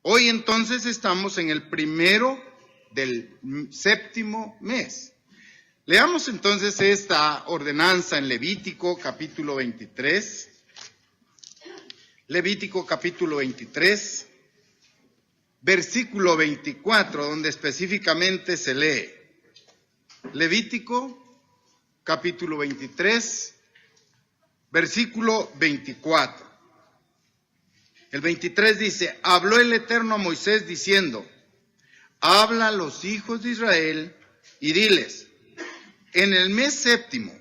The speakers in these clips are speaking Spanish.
Hoy entonces estamos en el primero del séptimo mes. Leamos entonces esta ordenanza en Levítico capítulo 23. Levítico capítulo 23, versículo 24, donde específicamente se lee. Levítico capítulo 23, versículo 24. El 23 dice: habló el Eterno a Moisés diciendo: habla a los hijos de Israel y diles: en el mes séptimo,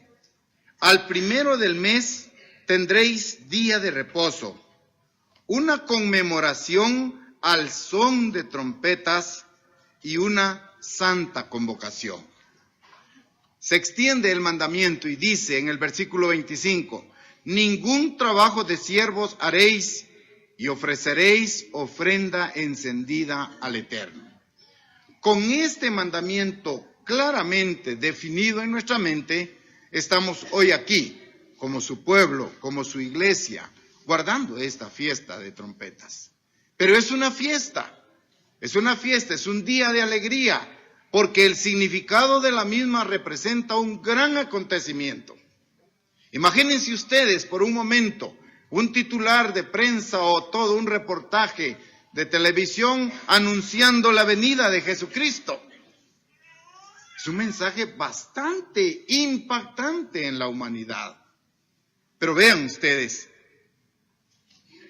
al primero del mes, tendréis día de reposo, una conmemoración al son de trompetas y una santa convocación. Se extiende el mandamiento y dice en el versículo 25: ningún trabajo de siervos haréis y ofreceréis ofrenda encendida al Eterno. Con este mandamiento claramente definido en nuestra mente, estamos hoy aquí, como su pueblo, como su iglesia, guardando esta fiesta de trompetas. Pero es una fiesta, es un día de alegría, porque el significado de la misma representa un gran acontecimiento. Imagínense ustedes por un momento un titular de prensa o todo un reportaje de televisión anunciando la venida de Jesucristo. Es un mensaje bastante impactante en la humanidad. Pero vean ustedes,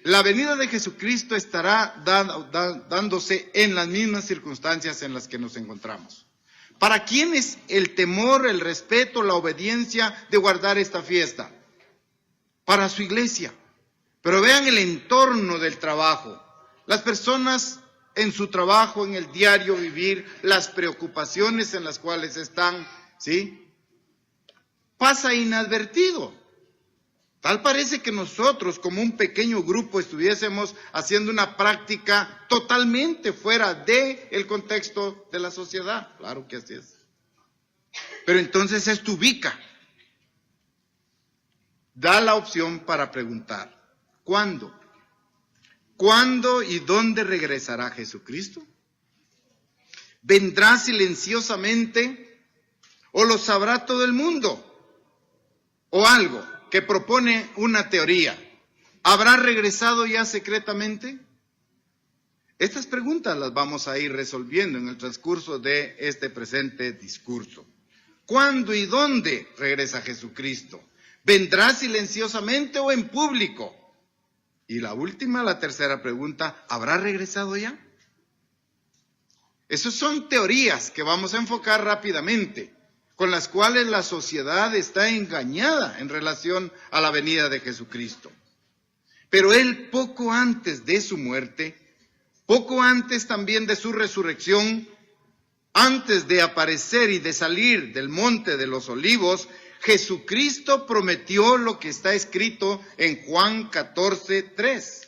la venida de Jesucristo estará dándose en las mismas circunstancias en las que nos encontramos. ¿Para quién es el temor, el respeto, la obediencia de guardar esta fiesta? Para su iglesia. Pero vean el entorno del trabajo. Las personas en su trabajo, en el diario vivir, las preocupaciones en las cuales están, ¿sí? Pasa inadvertido. Tal parece que nosotros, como un pequeño grupo, estuviésemos haciendo una práctica totalmente fuera del contexto de la sociedad. Claro que así es. Pero entonces esto ubica. Da la opción para preguntar: ¿cuándo? ¿Cuándo y dónde regresará Jesucristo? ¿Vendrá silenciosamente o lo sabrá todo el mundo? ¿O algo que propone una teoría? ¿Habrá regresado ya secretamente? Estas preguntas las vamos a ir resolviendo en el transcurso de este presente discurso. ¿Cuándo y dónde regresa Jesucristo? ¿Vendrá silenciosamente o en público? Y la tercera pregunta: ¿habrá regresado ya? Esas son teorías que vamos a enfocar rápidamente, con las cuales la sociedad está engañada en relación a la venida de Jesucristo. Pero Él, poco antes de su muerte, poco antes también de su resurrección, antes de aparecer y de salir del monte de los olivos, Jesucristo prometió lo que está escrito en Juan 14:3.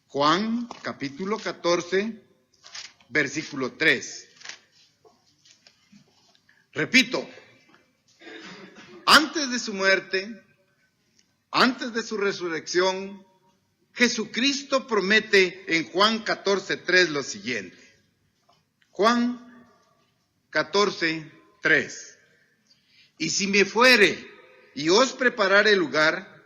Juan capítulo 14, versículo 3. Repito, antes de su muerte, antes de su resurrección, Jesucristo promete en Juan 14:3 lo siguiente. Juan 14:3. Y si me fuere y os preparare lugar,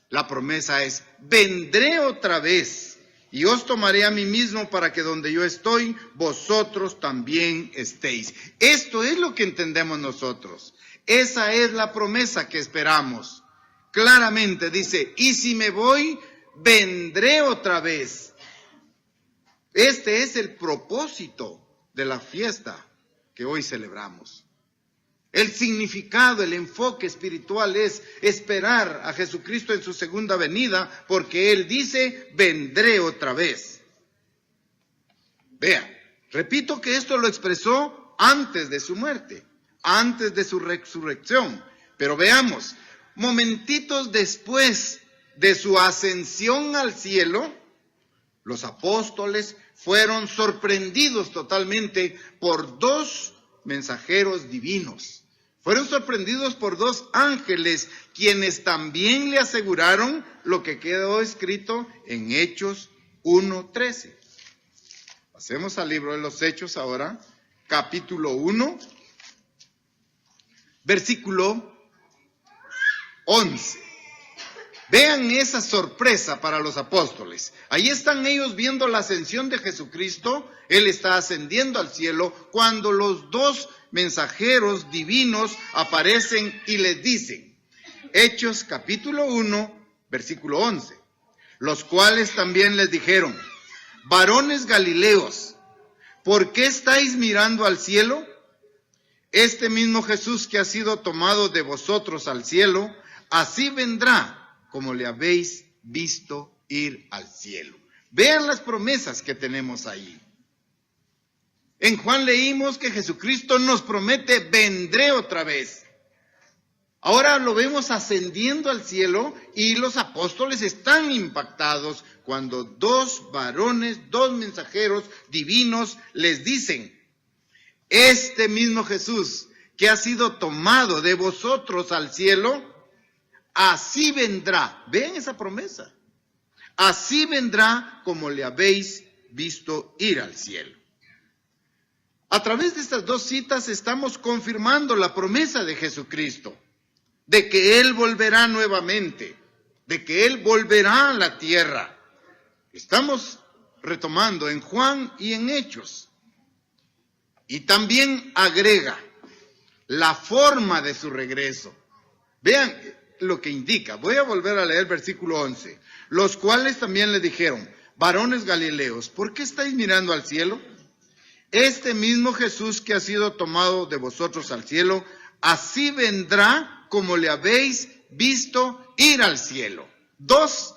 la promesa es: vendré otra vez y os tomaré a mí mismo, para que donde yo estoy, vosotros también estéis. Esto es lo que entendemos nosotros. Esa es la promesa que esperamos. Claramente dice: y si me voy, vendré otra vez. Este es el propósito de la fiesta que hoy celebramos. El significado, el enfoque espiritual es esperar a Jesucristo en su segunda venida, porque Él dice: vendré otra vez. Vean, repito que esto lo expresó antes de su muerte, antes de su resurrección. Pero veamos, momentitos después de su ascensión al cielo, los apóstoles fueron sorprendidos totalmente por dos mensajeros divinos. Fueron sorprendidos por dos ángeles, quienes también le aseguraron lo que quedó escrito en Hechos 1:13. Pasemos al libro de los Hechos ahora, capítulo 1, versículo 11. Vean esa sorpresa para los apóstoles. Ahí están ellos viendo la ascensión de Jesucristo. Él está ascendiendo al cielo cuando los dos mensajeros divinos aparecen y les dicen, Hechos capítulo 1, versículo 11, los cuales también les dijeron, varones galileos, ¿por qué estáis mirando al cielo? Este mismo Jesús que ha sido tomado de vosotros al cielo, así vendrá como le habéis visto ir al cielo. Vean las promesas que tenemos ahí. En Juan leímos que Jesucristo nos promete, vendré otra vez. Ahora lo vemos ascendiendo al cielo y los apóstoles están impactados cuando dos varones, dos mensajeros divinos les dicen, este mismo Jesús que ha sido tomado de vosotros al cielo, así vendrá. Vean esa promesa. Así vendrá como le habéis visto ir al cielo. A través de estas dos citas estamos confirmando la promesa de Jesucristo, de que Él volverá nuevamente, de que Él volverá a la tierra. Estamos retomando en Juan y en Hechos. Y también agrega la forma de su regreso. Vean lo que indica. Voy a volver a leer el versículo 11. Los cuales también le dijeron, varones galileos, ¿por qué estáis mirando al cielo? Este mismo Jesús que ha sido tomado de vosotros al cielo, así vendrá como le habéis visto ir al cielo. Dos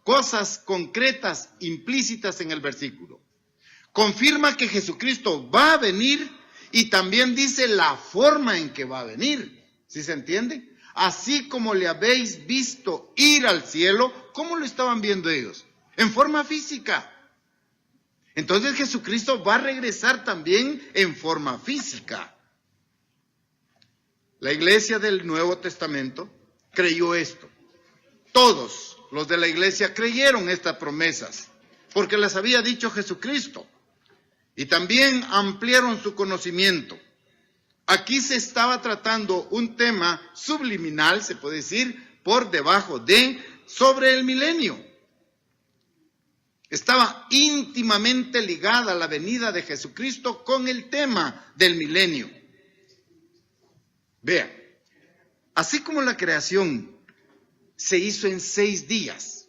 cosas concretas implícitas en el versículo. Confirma que Jesucristo va a venir y también dice la forma en que va a venir. ¿Sí se entiende? Así como le habéis visto ir al cielo, ¿cómo lo estaban viendo ellos? En forma física. Entonces Jesucristo va a regresar también en forma física. La iglesia del Nuevo Testamento creyó esto. Todos los de la iglesia creyeron estas promesas, porque las había dicho Jesucristo. Y también ampliaron su conocimiento. Aquí se estaba tratando un tema subliminal, se puede decir, por debajo de, sobre el milenio. Estaba íntimamente ligada la venida de Jesucristo con el tema del milenio. Vean, así como la creación se hizo en 6 días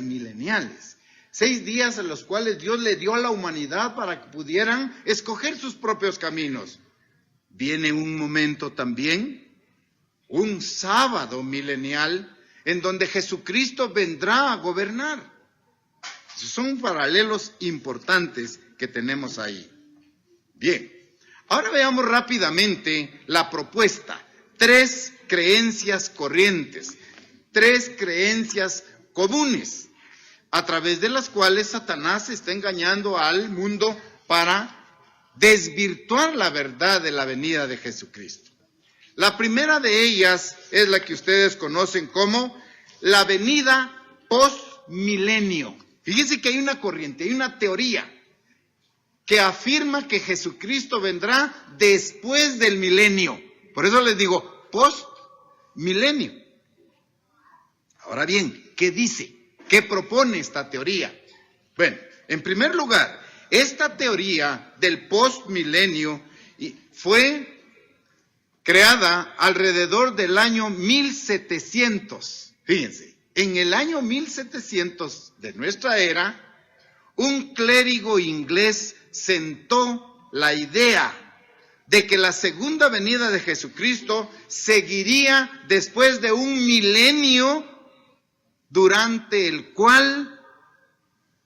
mileniales, 6 días en los cuales Dios le dio a la humanidad para que pudieran escoger sus propios caminos. Viene un momento también, un sábado milenial, en donde Jesucristo vendrá a gobernar. Esos son paralelos importantes que tenemos ahí. Bien, ahora veamos rápidamente la propuesta. 3 creencias corrientes, 3 creencias comunes, a través de las cuales Satanás está engañando al mundo para desvirtuar la verdad de la venida de Jesucristo. La primera de ellas es la que ustedes conocen como la venida post-milenio. Fíjense que hay una corriente, hay una teoría que afirma que Jesucristo vendrá después del milenio. Por eso les digo, post-milenio. Ahora bien, ¿qué dice? ¿Qué propone esta teoría? Bueno, en primer lugar, esta teoría del post-milenio fue creada alrededor del año 1700. Fíjense, en el año 1700 de nuestra era, un clérigo inglés sentó la idea de que la segunda venida de Jesucristo seguiría después de un milenio durante el cual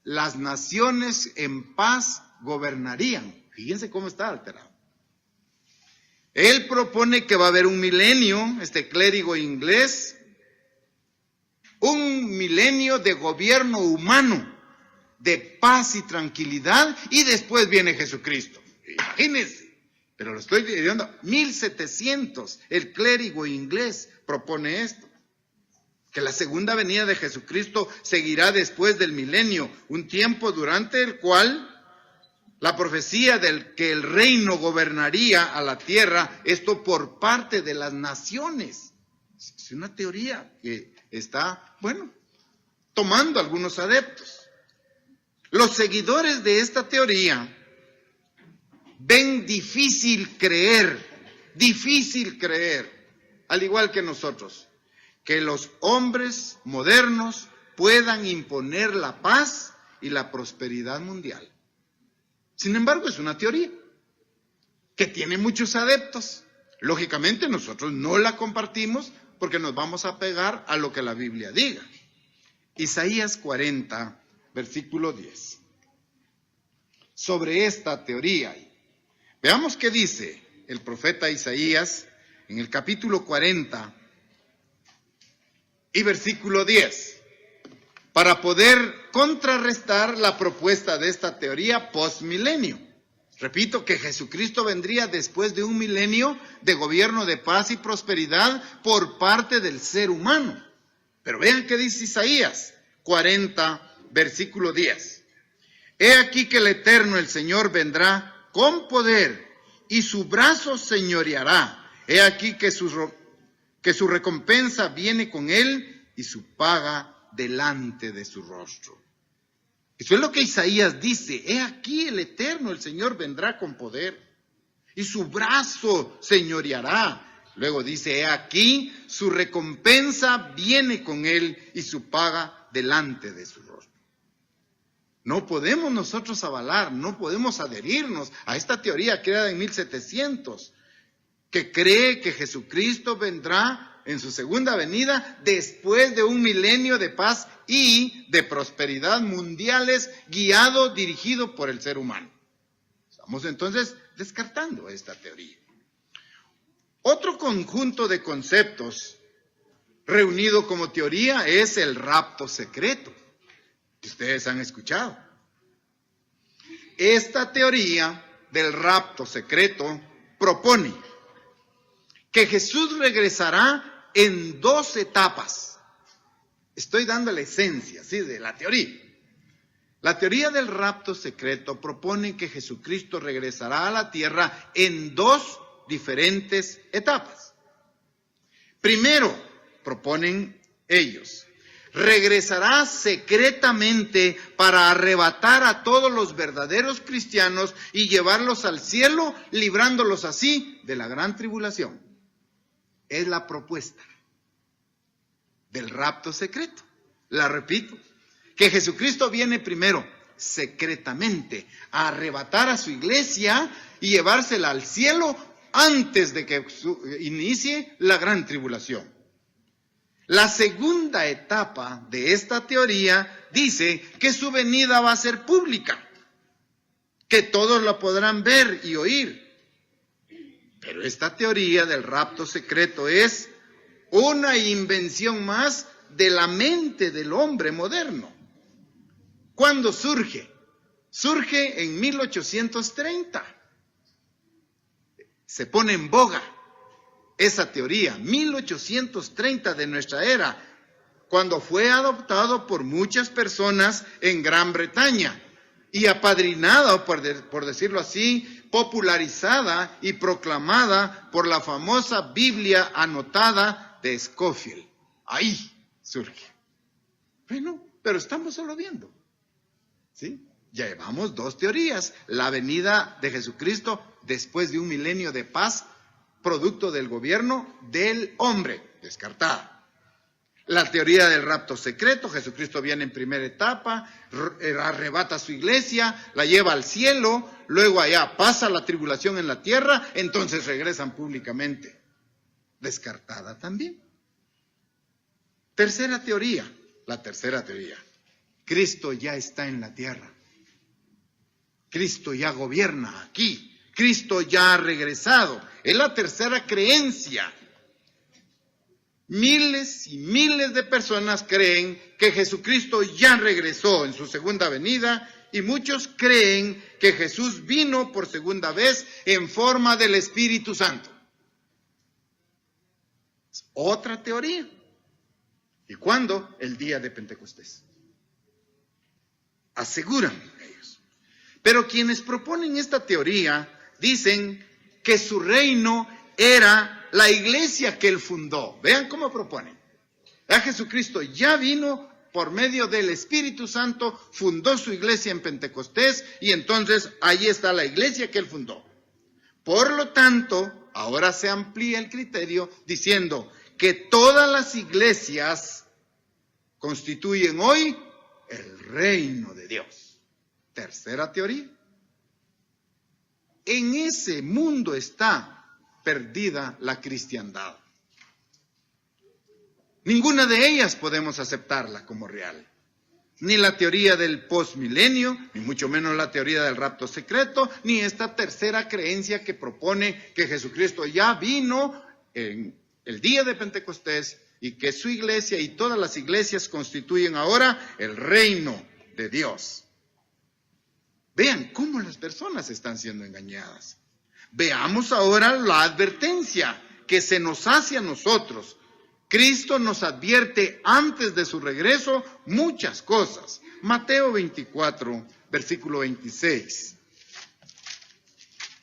las naciones en paz gobernarían. Fíjense cómo está alterado. Él propone que va a haber un milenio, este clérigo inglés, un milenio de gobierno humano, de paz y tranquilidad, y después viene Jesucristo. Imagínense, pero lo estoy diciendo, 1700, el clérigo inglés propone esto. que la segunda venida de Jesucristo seguirá después del milenio, un tiempo durante el cual la profecía del que el reino gobernaría a la tierra, esto por parte de las naciones. Es una teoría que está, tomando algunos adeptos. Los seguidores de esta teoría ven difícil creer, al igual que nosotros, que los hombres modernos puedan imponer la paz y la prosperidad mundial. Sin embargo, es una teoría que tiene muchos adeptos. Lógicamente, nosotros no la compartimos porque nos vamos a pegar a lo que la Biblia diga. Isaías 40, versículo 10. Sobre esta teoría, veamos qué dice el profeta Isaías en el capítulo 40 y versículo 10, para poder contrarrestar la propuesta de esta teoría postmilenio. Repito que Jesucristo vendría después de un milenio de gobierno de paz y prosperidad por parte del ser humano. Pero vean qué dice Isaías 40, versículo 10. He aquí que el Eterno, el Señor, vendrá con poder y su brazo señoreará. He aquí que su recompensa viene con él y su paga delante de su rostro. Eso es lo que Isaías dice. He aquí el Eterno, el Señor, vendrá con poder y su brazo señoreará. Luego dice, he aquí su recompensa viene con él y su paga delante de su rostro. No podemos nosotros avalar, no podemos adherirnos a esta teoría creada en 1700, que cree que Jesucristo vendrá en su segunda venida después de un milenio de paz y de prosperidad mundiales dirigido por el ser humano. Estamos entonces descartando esta teoría. Otro conjunto de conceptos reunido como teoría es el rapto secreto, que ustedes han escuchado. Esta teoría del rapto secreto propone que Jesús regresará en 2 etapas. Estoy dando la esencia, ¿sí?, de la teoría. La teoría del rapto secreto propone que Jesucristo regresará a la tierra en 2 diferentes etapas. Primero, proponen ellos, regresará secretamente para arrebatar a todos los verdaderos cristianos y llevarlos al cielo, librándolos así de la gran tribulación. Es la propuesta del rapto secreto. La repito, que Jesucristo viene primero secretamente a arrebatar a su iglesia y llevársela al cielo antes de que inicie la gran tribulación. La segunda etapa de esta teoría dice que su venida va a ser pública, que todos la podrán ver y oír. Pero esta teoría del rapto secreto es una invención más de la mente del hombre moderno. ¿Cuándo surge? Surge en 1830. Se pone en boga esa teoría, 1830 de nuestra era, cuando fue adoptado por muchas personas en Gran Bretaña y apadrinada, por decirlo así, popularizada y proclamada por la famosa Biblia anotada de Scofield. Ahí surge. Bueno, pero estamos solo viendo, ¿sí? Ya llevamos 2 teorías. La venida de Jesucristo después de un milenio de paz, producto del gobierno del hombre, descartada. La teoría del rapto secreto, Jesucristo viene en primera etapa, arrebata a su iglesia, la lleva al cielo, luego allá pasa la tribulación en la tierra, entonces regresan públicamente. Descartada también. Tercera teoría, la tercera teoría. Cristo ya está en la tierra. Cristo ya gobierna aquí. Cristo ya ha regresado. Es la tercera creencia. Miles y miles de personas creen que Jesucristo ya regresó en su segunda venida y muchos creen que Jesús vino por segunda vez en forma del Espíritu Santo. Es otra teoría. Y ¿Cuándo? El día de Pentecostés. Aseguran ellos. Pero quienes proponen esta teoría dicen que su reino era la iglesia que él fundó. Vean cómo proponen. Jesucristo ya vino por medio del Espíritu Santo, fundó su iglesia en Pentecostés y entonces ahí está la iglesia que él fundó. Por lo tanto, ahora se amplía el criterio diciendo que todas las iglesias constituyen hoy el reino de Dios. Tercera teoría. En ese mundo está perdida la cristiandad. Ninguna de ellas podemos aceptarla como real. Ni la teoría del postmilenio, ni mucho menos la teoría del rapto secreto, ni esta tercera creencia que propone que Jesucristo ya vino en el día de Pentecostés y que su iglesia y todas las iglesias constituyen ahora el reino de Dios. Vean cómo las personas están siendo engañadas. Veamos ahora la advertencia que se nos hace a nosotros. Cristo nos advierte antes de su regreso muchas cosas. Mateo 24, versículo 26.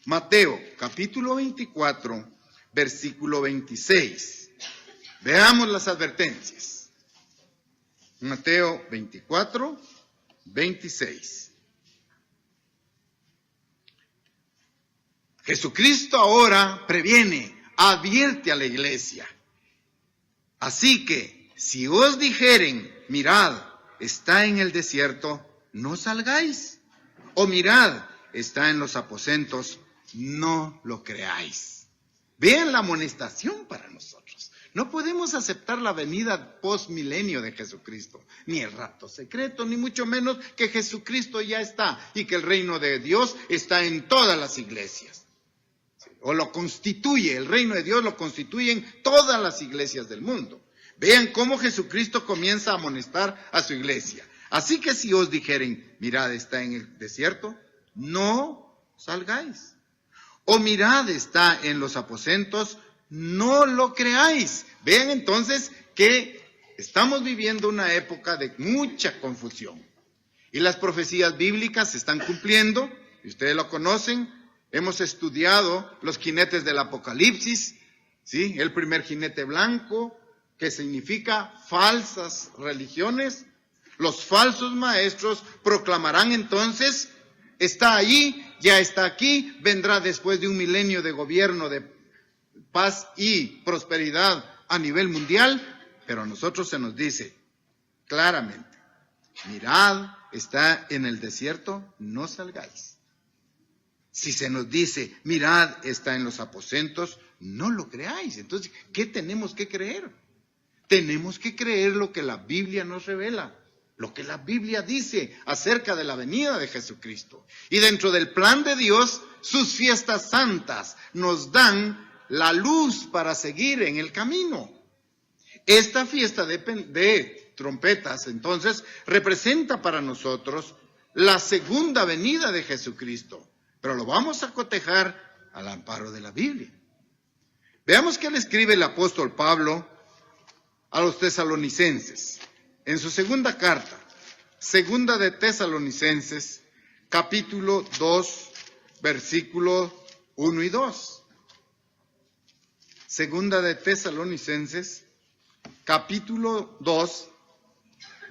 Mateo, capítulo 24, versículo 26. Veamos las advertencias. Mateo 24, 26. Jesucristo ahora previene, advierte a la iglesia. Así que, si os dijeren, mirad, está en el desierto, no salgáis. O mirad, está en los aposentos, no lo creáis. Vean la amonestación para nosotros. No podemos aceptar la venida postmilenio de Jesucristo, ni el rapto secreto, ni mucho menos que Jesucristo ya está y que el reino de Dios está en todas las iglesias. O lo constituye, el reino de Dios lo constituyen todas las iglesias del mundo. Vean cómo Jesucristo comienza a amonestar a su iglesia. Así que si os dijeren, mirad, está en el desierto, no salgáis. O mirad, está en los aposentos, no lo creáis. Vean entonces que estamos viviendo una época de mucha confusión. Y las profecías bíblicas se están cumpliendo, y ustedes lo conocen. Hemos estudiado los jinetes del Apocalipsis, ¿sí? El primer jinete blanco, que significa falsas religiones. Los falsos maestros proclamarán entonces, está allí, ya está aquí, vendrá después de un milenio de gobierno de paz y prosperidad a nivel mundial, pero a nosotros se nos dice claramente, mirad, está en el desierto, no salgáis. Si se nos dice, mirad, está en los aposentos, no lo creáis. Entonces, ¿qué tenemos que creer? Tenemos que creer lo que la Biblia nos revela, lo que la Biblia dice acerca de la venida de Jesucristo. Y dentro del plan de Dios, sus fiestas santas nos dan la luz para seguir en el camino. Esta fiesta de trompetas, entonces, representa para nosotros la segunda venida de Jesucristo. Pero lo vamos a cotejar al amparo de la Biblia. Veamos qué le escribe el apóstol Pablo a los tesalonicenses. En su segunda carta, segunda de Tesalonicenses, capítulo 2, versículos 1 y 2. Segunda de Tesalonicenses, capítulo 2,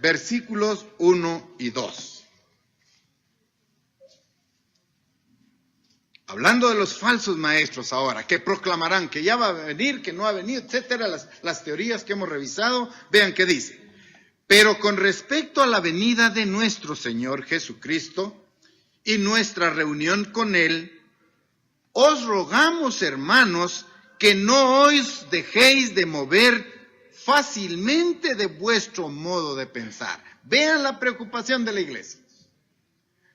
versículos 1 y 2. Hablando de los falsos maestros ahora, que proclamarán que ya va a venir, que no ha venido, etcétera, las teorías que hemos revisado, vean qué dice. Pero con respecto a la venida de nuestro Señor Jesucristo y nuestra reunión con Él, os rogamos, hermanos, que no os dejéis de mover fácilmente de vuestro modo de pensar. Vean la preocupación de la iglesia.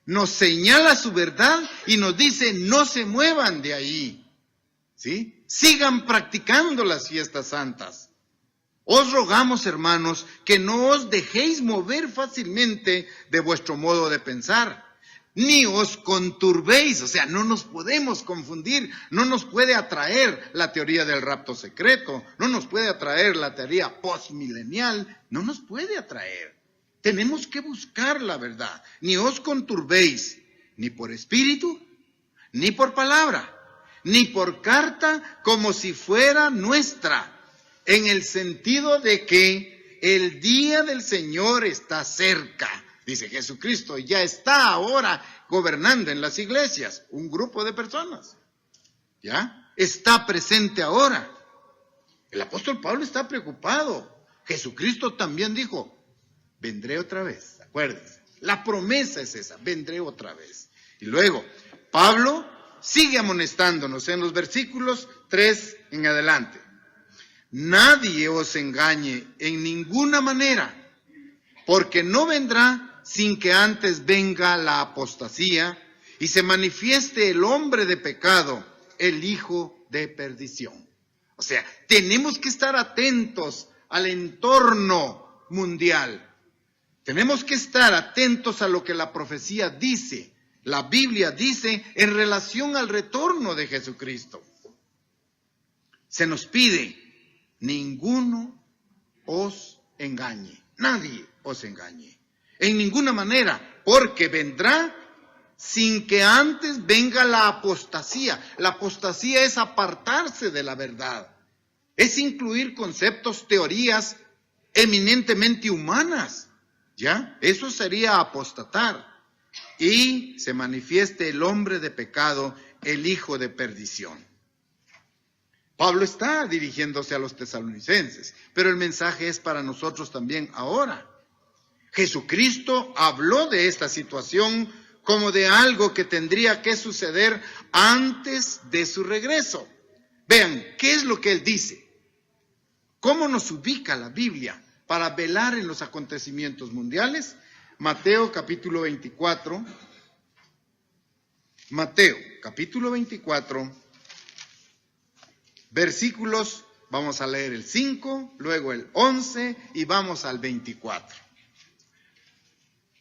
Nos señala su verdad y nos dice, no se muevan de ahí, ¿sí? Sigan practicando las fiestas santas. Os rogamos, hermanos, que no os dejéis mover fácilmente de vuestro modo de pensar. ni os conturbéis, o sea, no nos podemos confundir, no nos puede atraer la teoría del rapto secreto, no nos puede atraer la teoría postmilenial, no nos puede atraer. Tenemos que buscar la verdad. Ni os conturbéis, ni por espíritu, ni por palabra, ni por carta como si fuera nuestra, en el sentido de que el día del Señor está cerca. Dice Jesucristo, ya está ahora gobernando en las iglesias, un grupo de personas, ¿ya? Está presente ahora. El apóstol Pablo está preocupado. Jesucristo también dijo, vendré otra vez, acuérdense. La promesa es esa, vendré otra vez. Y luego, Pablo sigue amonestándonos en los versículos 3 en adelante. Nadie os engañe en ninguna manera, porque no vendrá sin que antes venga la apostasía y se manifieste el hombre de pecado, el hijo de perdición. O sea, tenemos que estar atentos al entorno mundial. Tenemos que estar atentos a lo que la profecía dice, la Biblia dice en relación al retorno de Jesucristo. Se nos pide, ninguno os engañe, nadie os engañe. En ninguna manera, porque vendrá sin que antes venga la apostasía. La apostasía es apartarse de la verdad, es incluir conceptos, teorías eminentemente humanas, ¿ya? Eso sería apostatar. Y se manifieste el hombre de pecado, el hijo de perdición. Pablo está dirigiéndose a los tesalonicenses, pero el mensaje es para nosotros también ahora. Jesucristo habló de esta situación como de algo que tendría que suceder antes de su regreso. Vean, ¿qué es lo que él dice? ¿Cómo nos ubica la Biblia para velar en los acontecimientos mundiales? Mateo capítulo 24. Mateo capítulo 24, versículos, vamos a leer el 5, luego el 11 y vamos al 24.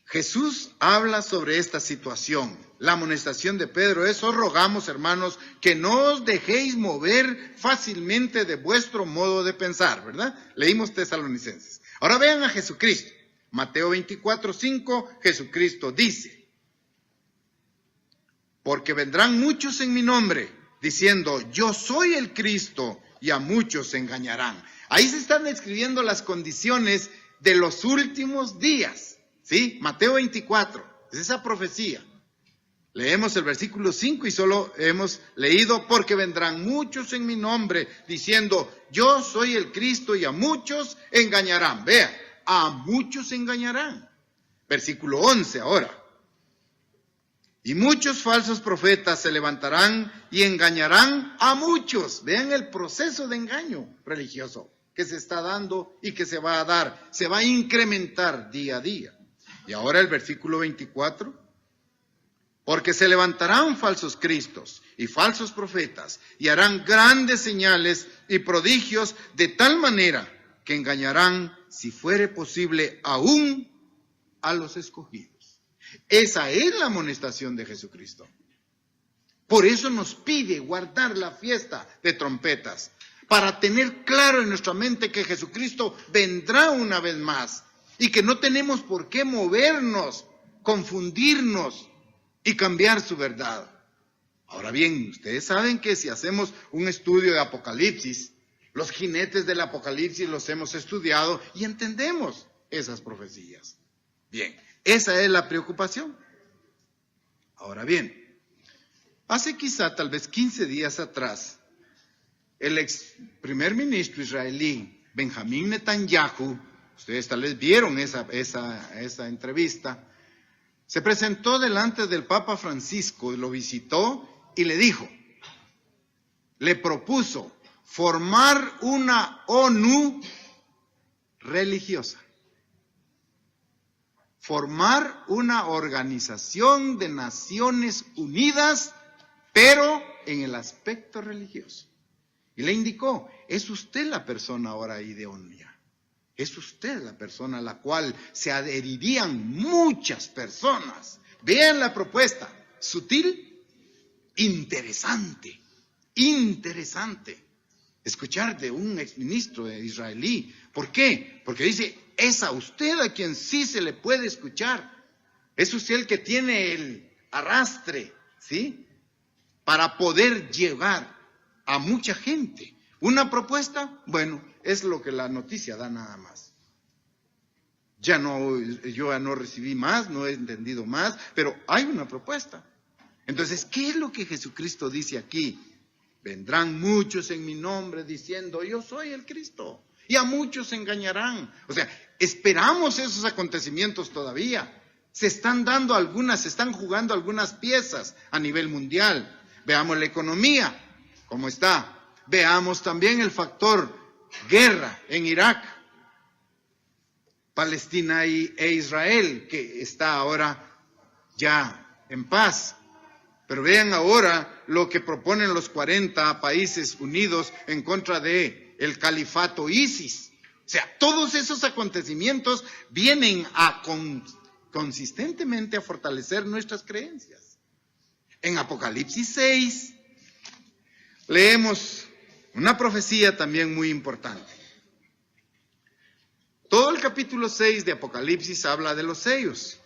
Jesús habla sobre esta situación. La amonestación de Pedro es: os rogamos, hermanos, que no os dejéis mover fácilmente de vuestro modo de pensar, ¿verdad? Leímos Tesalonicenses. Ahora vean a Jesucristo. Mateo 24, 5, Jesucristo dice: porque vendrán muchos en mi nombre, diciendo, yo soy el Cristo, y a muchos se engañarán. Ahí se están describiendo las condiciones de los últimos días. ¿Sí? Mateo 24, es esa profecía. Leemos el versículo 5 y solo hemos leído, porque vendrán muchos en mi nombre, diciendo, yo soy el Cristo, y a muchos engañarán. Vea, a muchos engañarán. Versículo 11 ahora. Y muchos falsos profetas se levantarán y engañarán a muchos. Vean el proceso de engaño religioso que se está dando y que se va a dar. Se va a incrementar día a día. Y ahora el versículo 24, porque se levantarán falsos cristos y falsos profetas y harán grandes señales y prodigios de tal manera que engañarán, si fuere posible, aún a los escogidos. Esa es la amonestación de Jesucristo. Por eso nos pide guardar la fiesta de trompetas, para tener claro en nuestra mente que Jesucristo vendrá una vez más. Y que no tenemos por qué movernos, confundirnos y cambiar su verdad. Ahora bien, ustedes saben que si hacemos un estudio de Apocalipsis, los jinetes del Apocalipsis los hemos estudiado y entendemos esas profecías. Bien, esa es la preocupación. Ahora bien, hace quizá tal vez 15 días atrás, el ex primer ministro israelí, Benjamín Netanyahu, ustedes tal vez vieron esa entrevista, se presentó delante del Papa Francisco, lo visitó y le dijo, le propuso formar una ONU religiosa, formar una organización de Naciones Unidas, pero en el aspecto religioso. Y le indicó, es usted la persona ahora idónea. Es usted la persona a la cual se adherirían muchas personas, Vean la propuesta, sutil, interesante, escuchar de un exministro israelí. ¿Por qué? Porque dice, es a usted a quien sí se le puede escuchar. Es usted el que tiene el arrastre, ¿sí? Para poder llevar a mucha gente. Una propuesta, bueno, es lo que la noticia da nada más. Yo ya no recibí más, no he entendido más, pero hay una propuesta. Entonces, ¿qué es lo que Jesucristo dice aquí? Vendrán muchos en mi nombre diciendo, yo soy el Cristo, y a muchos se engañarán. O sea, esperamos esos acontecimientos todavía. Se están jugando algunas piezas a nivel mundial. Veamos la economía, cómo está. Veamos también el factor guerra en Irak, Palestina e Israel, que está ahora ya en paz. Pero vean ahora lo que proponen los 40 países unidos en contra de el califato ISIS. O sea, todos esos acontecimientos vienen a consistentemente a fortalecer nuestras creencias. En Apocalipsis 6 leemos una profecía también muy importante. Todo el capítulo 6 de Apocalipsis habla de los sellos.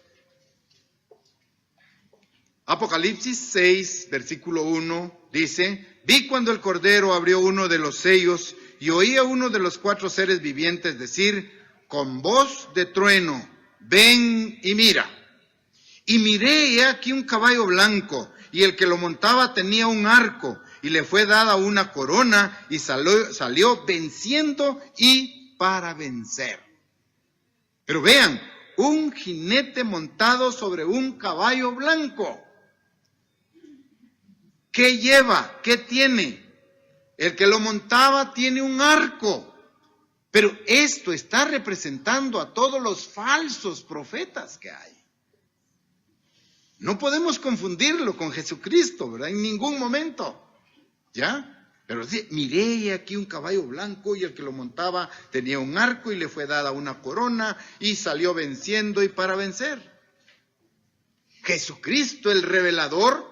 Apocalipsis 6, versículo 1, dice, vi cuando el Cordero abrió uno de los sellos y oí a uno de los 4 seres vivientes decir, con voz de trueno, ven y mira. Y miré, y he aquí un caballo blanco, y el que lo montaba tenía un arco, y le fue dada una corona, y salió venciendo y para vencer. Pero vean, un jinete montado sobre un caballo blanco. ¿Qué lleva? ¿Qué tiene? El que lo montaba tiene un arco. Pero esto está representando a todos los falsos profetas que hay. No podemos confundirlo con Jesucristo, ¿verdad? En ningún momento. ¿Ya? Pero dice, miré aquí un caballo blanco y el que lo montaba tenía un arco y le fue dada una corona y salió venciendo y para vencer. Jesucristo, el revelador,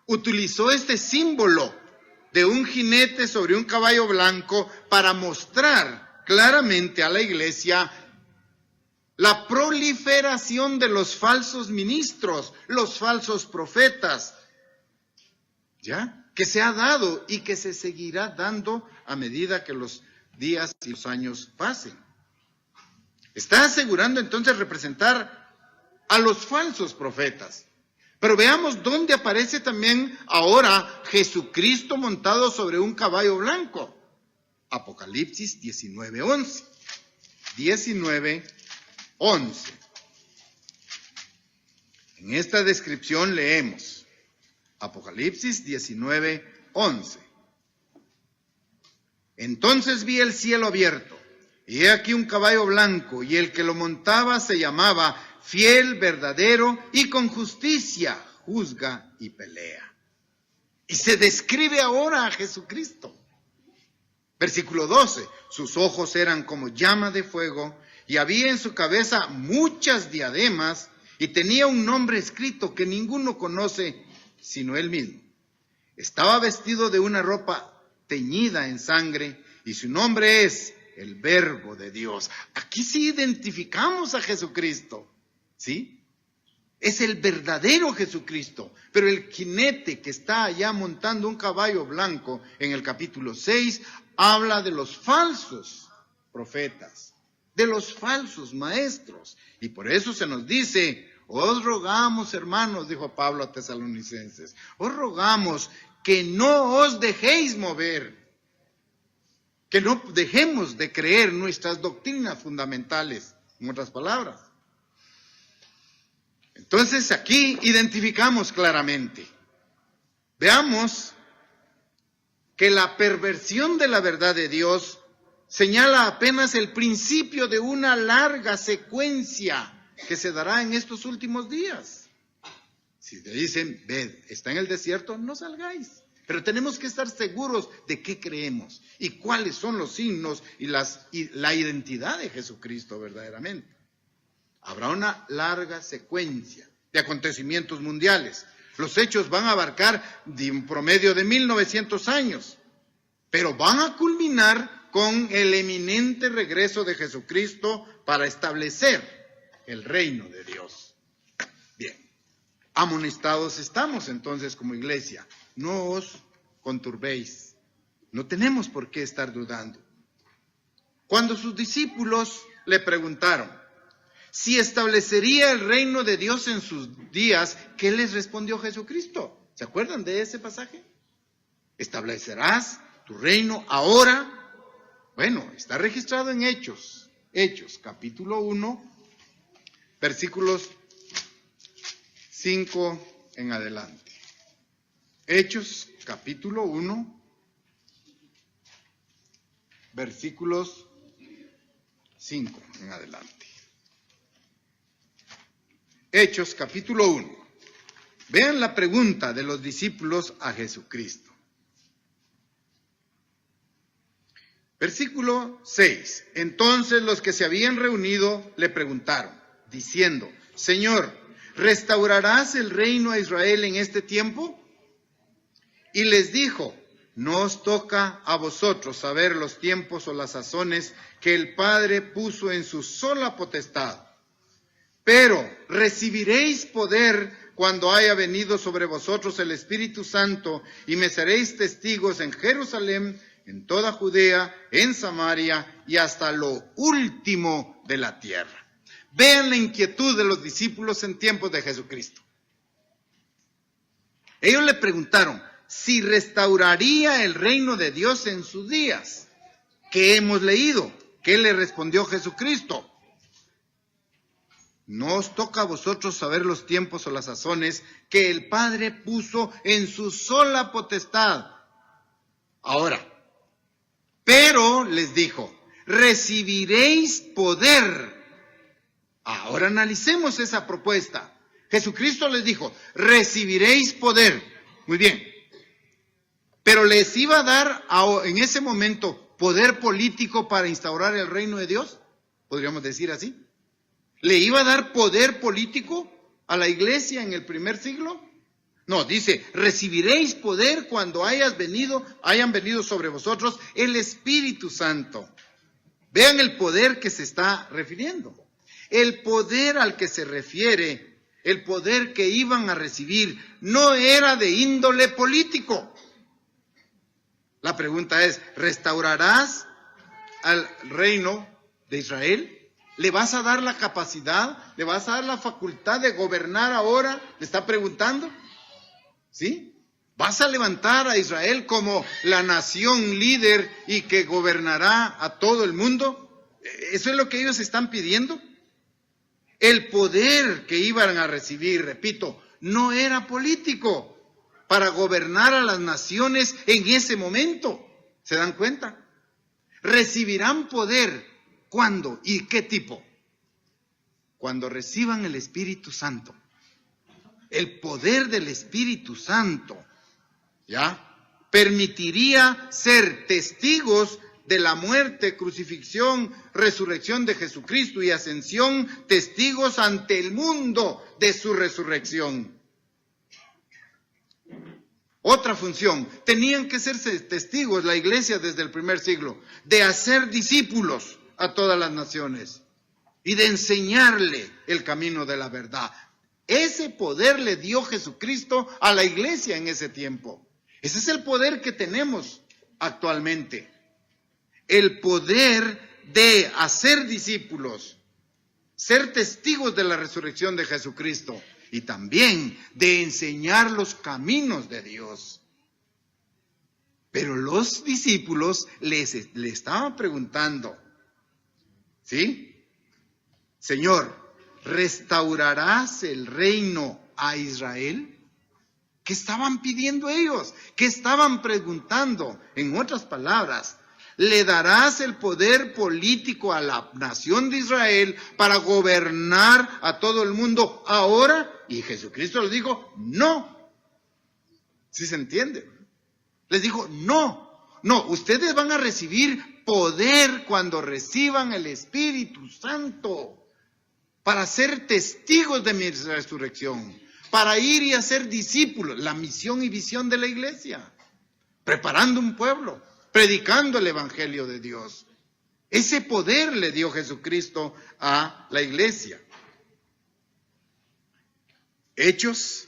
utilizó este símbolo de un jinete sobre un caballo blanco para mostrar claramente a la iglesia la proliferación de los falsos ministros, los falsos profetas, ¿ya? Que se ha dado y que se seguirá dando a medida que los días y los años pasen. Está asegurando entonces representar a los falsos profetas. Pero veamos dónde aparece también ahora Jesucristo montado sobre un caballo blanco. Apocalipsis 19:11. 19:11. En esta descripción leemos. Apocalipsis 19:11. Entonces vi el cielo abierto, y he aquí un caballo blanco, y el que lo montaba se llamaba Fiel, Verdadero, y con justicia juzga y pelea. Y se describe ahora a Jesucristo. Versículo 12. Sus ojos eran como llama de fuego, y había en su cabeza muchas diademas, y tenía un nombre escrito que ninguno conoce sino él mismo. Estaba vestido de una ropa teñida en sangre y su nombre es el Verbo de Dios. Aquí sí identificamos a Jesucristo, ¿sí? Es el verdadero Jesucristo, pero el jinete que está allá montando un caballo blanco en el capítulo 6 habla de los falsos profetas, de los falsos maestros, y por eso se nos dice: os rogamos, hermanos, dijo Pablo a Tesalonicenses, os rogamos que no os dejéis mover, que no dejemos de creer nuestras doctrinas fundamentales, en otras palabras. Entonces aquí identificamos claramente. Veamos que la perversión de la verdad de Dios señala apenas el principio de una larga secuencia que se dará en estos últimos días. Si te dicen, ved, está en el desierto, no salgáis. Pero tenemos que estar seguros de qué creemos y cuáles son los signos y la identidad de Jesucristo verdaderamente. Habrá una larga secuencia de acontecimientos mundiales. Los hechos van a abarcar un promedio de 1900 años, pero van a culminar con el eminente regreso de Jesucristo para establecer el reino de Dios. Bien, amonestados estamos entonces como iglesia, no os conturbéis, no tenemos por qué estar dudando. Cuando sus discípulos le preguntaron si establecería el reino de Dios en sus días, ¿qué les respondió Jesucristo? ¿Se acuerdan de ese pasaje? ¿Establecerás tu reino ahora? Bueno, está registrado en Hechos, capítulo 1, versículos 5 en adelante. Hechos, capítulo 1, versículos 5 en adelante. Hechos, capítulo 1. Vean la pregunta de los discípulos a Jesucristo. Versículo 6. Entonces los que se habían reunido le preguntaron, diciendo, Señor, ¿restaurarás el reino a Israel en este tiempo? Y les dijo, no os toca a vosotros saber los tiempos o las sazones que el Padre puso en su sola potestad. Pero recibiréis poder cuando haya venido sobre vosotros el Espíritu Santo, y me seréis testigos en Jerusalén, en toda Judea, en Samaria y hasta lo último de la tierra. Vean la inquietud de los discípulos en tiempos de Jesucristo. Ellos le preguntaron si restauraría el reino de Dios en sus días. ¿Qué hemos leído? ¿Qué le respondió Jesucristo? No os toca a vosotros saber los tiempos o las sazones que el Padre puso en su sola potestad. Ahora, pero les dijo, recibiréis poder. Ahora analicemos esa propuesta. Jesucristo les dijo, recibiréis poder. Muy bien. Pero les iba a dar en ese momento poder político para instaurar el reino de Dios. ¿Podríamos decir así? ¿Le iba a dar poder político a la iglesia en el primer siglo? No, dice, recibiréis poder cuando hayan venido sobre vosotros el Espíritu Santo. Vean el poder que se está refiriendo. El poder al que se refiere, el poder que iban a recibir, no era de índole político. La pregunta es, ¿restaurarás al reino de Israel? ¿Le vas a dar la capacidad? ¿Le vas a dar la facultad de gobernar ahora? ¿Le está preguntando? ¿Sí? ¿Vas a levantar a Israel como la nación líder y que gobernará a todo el mundo? ¿Eso es lo que ellos están pidiendo? El poder que iban a recibir, repito, no era político para gobernar a las naciones en ese momento. ¿Se dan cuenta? Recibirán poder. ¿Cuándo y qué tipo? Cuando reciban el Espíritu Santo. El poder del Espíritu Santo, ¿ya? Permitiría ser testigos de la muerte, crucifixión, resurrección de Jesucristo y ascensión, testigos ante el mundo de su resurrección. Otra función, tenían que ser testigos la iglesia desde el primer siglo, de hacer discípulos a todas las naciones y de enseñarle el camino de la verdad. Ese poder le dio Jesucristo a la iglesia en ese tiempo. Ese es el poder que tenemos actualmente. El poder de hacer discípulos, ser testigos de la resurrección de Jesucristo y también de enseñar los caminos de Dios. Pero los discípulos le estaban preguntando, ¿sí? Señor, ¿restaurarás el reino a Israel? ¿Qué estaban pidiendo ellos? ¿Qué estaban preguntando? En otras palabras, ¿le darás el poder político a la nación de Israel para gobernar a todo el mundo ahora? Y Jesucristo les dijo, no. ¿Sí se entiende? Les dijo, no, ustedes van a recibir poder cuando reciban el Espíritu Santo para ser testigos de mi resurrección, para ir y hacer discípulos, la misión y visión de la iglesia, preparando un pueblo, predicando el evangelio de Dios. Ese poder le dio Jesucristo a la iglesia. Hechos,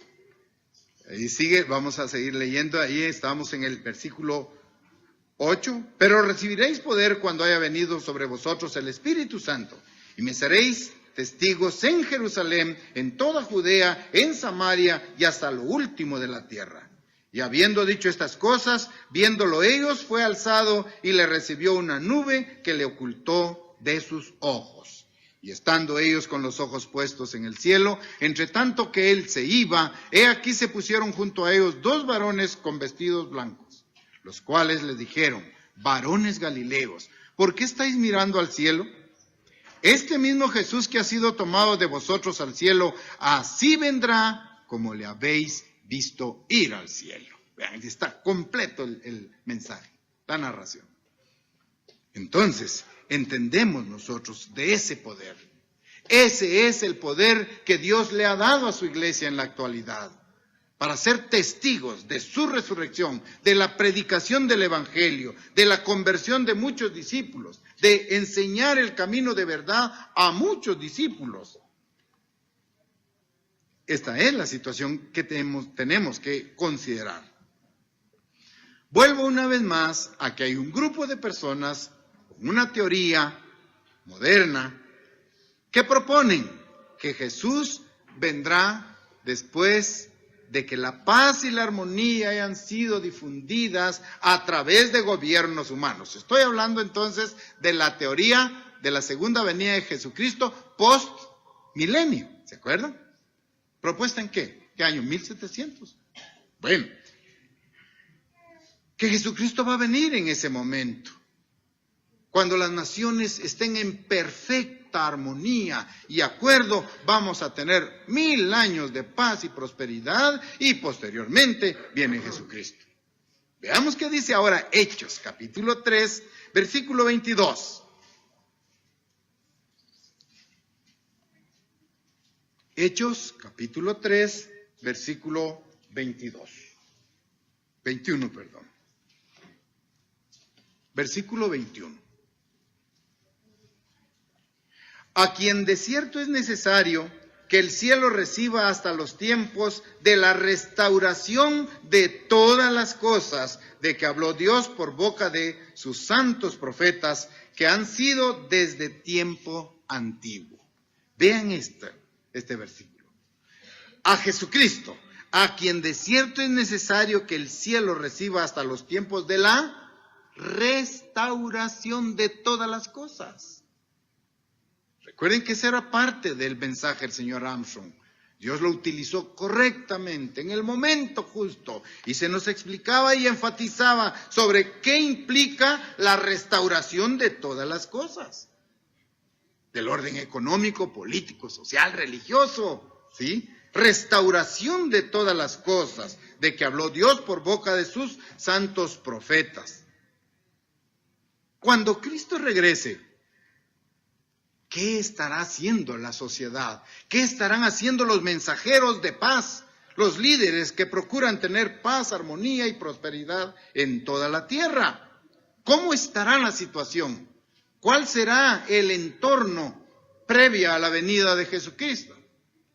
ahí sigue, vamos a seguir leyendo, ahí estamos en el versículo 8. Pero recibiréis poder cuando haya venido sobre vosotros el Espíritu Santo, y me seréis testigos en Jerusalén, en toda Judea, en Samaria y hasta lo último de la tierra. Y habiendo dicho estas cosas, viéndolo ellos, fue alzado y le recibió una nube que le ocultó de sus ojos. Y estando ellos con los ojos puestos en el cielo, entre tanto que él se iba, he aquí se pusieron junto a ellos 2 varones con vestidos blancos, los cuales les dijeron: varones galileos, ¿por qué estáis mirando al cielo? Este mismo Jesús que ha sido tomado de vosotros al cielo, así vendrá como le habéis visto ir al cielo. Vean, está completo el mensaje, la narración. Entonces, entendemos nosotros de ese poder. Ese es el poder que Dios le ha dado a su iglesia en la actualidad, para ser testigos de su resurrección, de la predicación del evangelio, de la conversión de muchos discípulos, de enseñar el camino de verdad a muchos discípulos. Esta es la situación que tenemos que considerar. Vuelvo una vez más a que hay un grupo de personas con una teoría moderna que proponen que Jesús vendrá después de que la paz y la armonía hayan sido difundidas a través de gobiernos humanos. Estoy hablando entonces de la teoría de la segunda venida de Jesucristo post-milenio, ¿se acuerdan? ¿Propuesta en qué? ¿Qué año? 1700. Bueno, que Jesucristo va a venir en ese momento, cuando las naciones estén en perfecta armonía y acuerdo, vamos a tener 1000 años de paz y prosperidad, y posteriormente viene Jesucristo. Veamos qué dice ahora Hechos, capítulo 3, versículo 22. Hechos, capítulo 3, versículo 21. Versículo 21. A quien de cierto es necesario que el cielo reciba hasta los tiempos de la restauración de todas las cosas, de que habló Dios por boca de sus santos profetas, que han sido desde tiempo antiguo. Vean este versículo. A Jesucristo, a quien de cierto es necesario que el cielo reciba hasta los tiempos de la restauración de todas las cosas. Recuerden que esa era parte del mensaje del señor Armstrong. Dios lo utilizó correctamente, en el momento justo, y se nos explicaba y enfatizaba sobre qué implica la restauración de todas las cosas. Del orden económico, político, social, religioso, ¿sí? Restauración de todas las cosas, de que habló Dios por boca de sus santos profetas. Cuando Cristo regrese, ¿qué estará haciendo la sociedad? ¿Qué estarán haciendo los mensajeros de paz? Los líderes que procuran tener paz, armonía y prosperidad en toda la tierra. ¿Cómo estará la situación? ¿Cuál será el entorno previo a la venida de Jesucristo?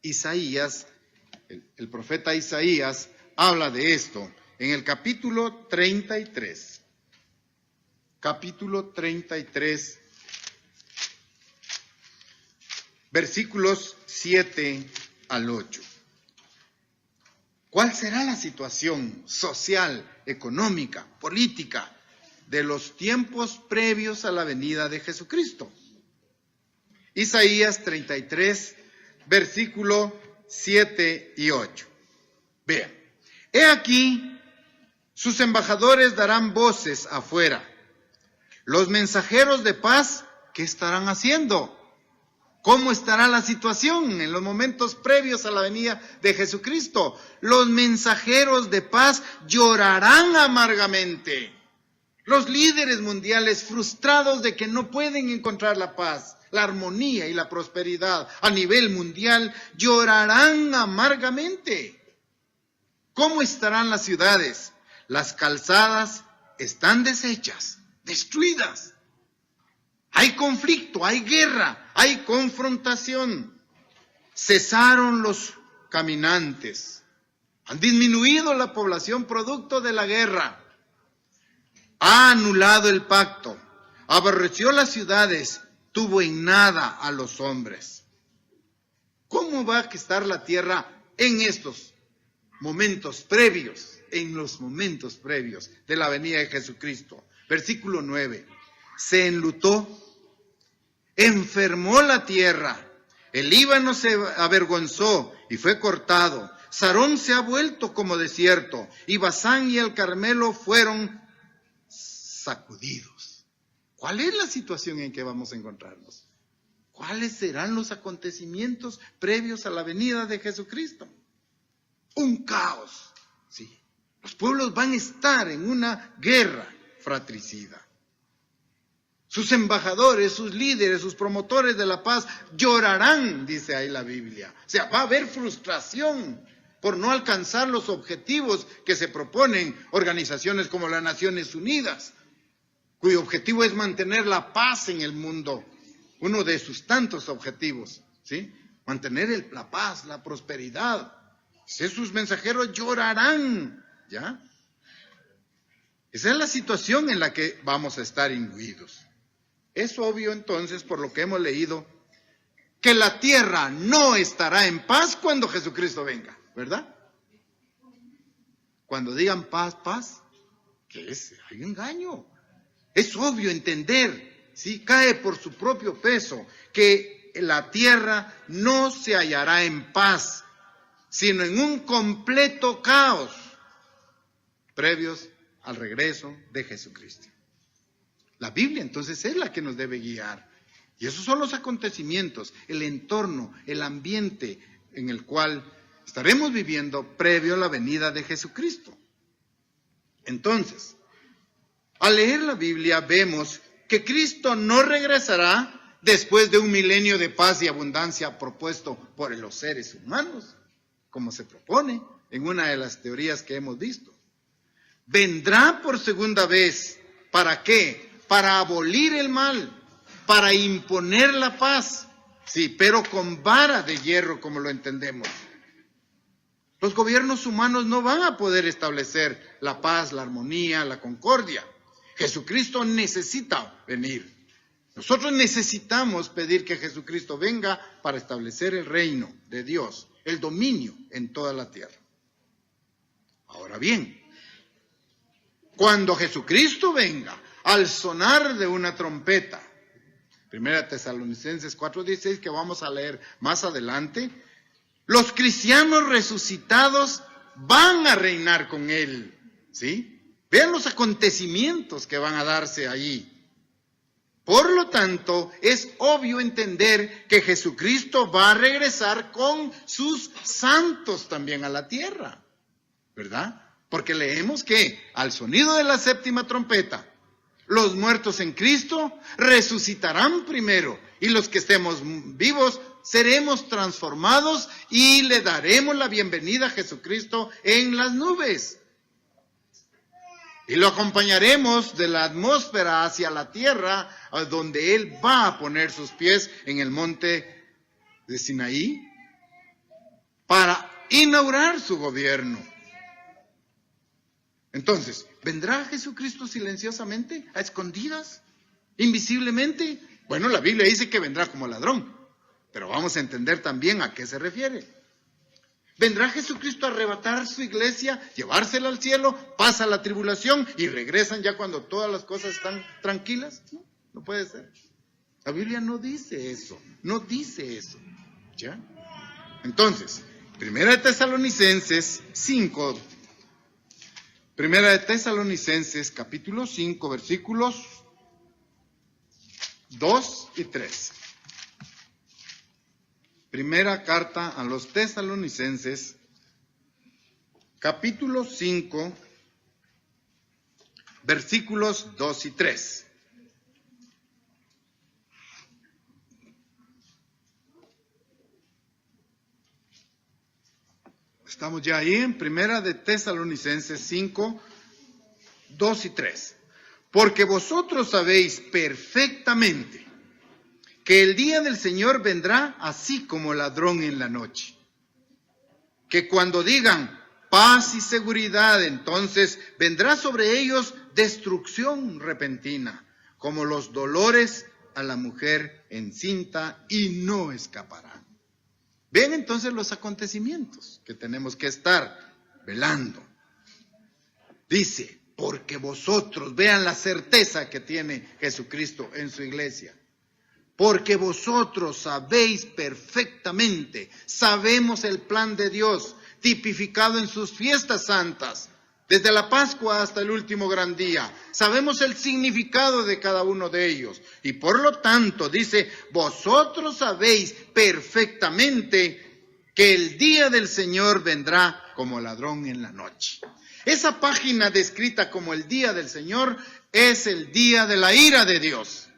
Isaías, el profeta Isaías, habla de esto en el capítulo 33. Capítulo 33. Versículos 7 al 8. ¿Cuál será la situación social, económica, política de los tiempos previos a la venida de Jesucristo? Isaías 33, versículo 7 y 8. Vean, he aquí, sus embajadores darán voces afuera. Los mensajeros de paz, ¿qué estarán haciendo? ¿Cómo estará la situación en los momentos previos a la venida de Jesucristo? Los mensajeros de paz llorarán amargamente. Los líderes mundiales frustrados de que no pueden encontrar la paz, la armonía y la prosperidad a nivel mundial, llorarán amargamente. ¿Cómo estarán las ciudades? Las calzadas están deshechas, destruidas. Hay conflicto, hay guerra, hay confrontación. Cesaron los caminantes. Han disminuido la población producto de la guerra. Ha anulado el pacto. Aborreció las ciudades. Tuvo en nada a los hombres. ¿Cómo va a estar la tierra en estos momentos previos? En los momentos previos de la venida de Jesucristo. Versículo 9. Se enlutó, enfermó la tierra. El Líbano se avergonzó y fue cortado. Sarón se ha vuelto como desierto, y Basán y el Carmelo fueron sacudidos. ¿Cuál es la situación en que vamos a encontrarnos? ¿Cuáles serán los acontecimientos previos a la venida de Jesucristo? Un caos, sí. Los pueblos van a estar en una guerra fratricida. Sus embajadores, sus líderes, sus promotores de la paz llorarán, dice ahí la Biblia. O sea, va a haber frustración por no alcanzar los objetivos que se proponen organizaciones como las Naciones Unidas, cuyo objetivo es mantener la paz en el mundo, uno de sus tantos objetivos, ¿sí? Mantener la paz, la prosperidad. Sus mensajeros llorarán, ¿ya? Esa es la situación en la que vamos a estar imbuidos. Es obvio entonces, por lo que hemos leído, que la tierra no estará en paz cuando Jesucristo venga, ¿verdad? Cuando digan paz, paz, ¿qué es? Hay engaño. Es obvio entender, ¿sí? Cae por su propio peso, que la tierra no se hallará en paz, sino en un completo caos, previos al regreso de Jesucristo. La Biblia entonces es la que nos debe guiar. Y esos son los acontecimientos, el entorno, el ambiente en el cual estaremos viviendo previo a la venida de Jesucristo. Entonces, al leer la Biblia vemos que Cristo no regresará después de un milenio de paz y abundancia propuesto por los seres humanos, como se propone en una de las teorías que hemos visto. Vendrá por segunda vez. ¿Para qué? Para abolir el mal, para imponer la paz, sí, pero con vara de hierro, como lo entendemos. Los gobiernos humanos no van a poder establecer la paz, la armonía, la concordia. Jesucristo necesita venir. Nosotros necesitamos pedir que Jesucristo venga para establecer el reino de Dios, el dominio en toda la tierra. Ahora bien, cuando Jesucristo venga, al sonar de una trompeta, 1 Tesalonicenses 4:16, que vamos a leer más adelante, los cristianos resucitados van a reinar con Él, ¿sí? Vean los acontecimientos que van a darse allí. Por lo tanto, es obvio entender que Jesucristo va a regresar con sus santos también a la tierra, ¿verdad? Porque leemos que al sonido de la séptima trompeta, los muertos en Cristo resucitarán primero, y los que estemos vivos seremos transformados y le daremos la bienvenida a Jesucristo en las nubes. Y lo acompañaremos de la atmósfera hacia la tierra, donde Él va a poner sus pies en el monte de Sinaí para inaugurar su gobierno. Entonces, ¿vendrá Jesucristo silenciosamente, a escondidas, invisiblemente? Bueno, la Biblia dice que vendrá como ladrón, pero vamos a entender también a qué se refiere. ¿Vendrá Jesucristo a arrebatar su iglesia, llevársela al cielo, pasa la tribulación y regresan ya cuando todas las cosas están tranquilas? No, no puede ser. La Biblia no dice eso, no dice eso, ¿ya? Entonces, 1 Tesalonicenses 5, 1 Tesalonicenses capítulo 5, versículos 2 y 3. Primera carta a los Tesalonicenses, capítulo 5, versículos 2 y 3. Estamos ya ahí en Primera de Tesalonicenses 5, 2 y 3. Porque vosotros sabéis perfectamente que el día del Señor vendrá así como ladrón en la noche. Que cuando digan paz y seguridad, entonces vendrá sobre ellos destrucción repentina, como los dolores a la mujer encinta, y no escaparán. Ven entonces los acontecimientos que tenemos que estar velando. Dice, porque vosotros, vean la certeza que tiene Jesucristo en su iglesia. Porque vosotros sabéis perfectamente, sabemos el plan de Dios, tipificado en sus fiestas santas, desde la Pascua hasta el último gran día. Sabemos el significado de cada uno de ellos. Y por lo tanto, dice, vosotros sabéis perfectamente que el día del Señor vendrá como ladrón en la noche. Esa página descrita como el día del Señor es el día de la ira de Dios.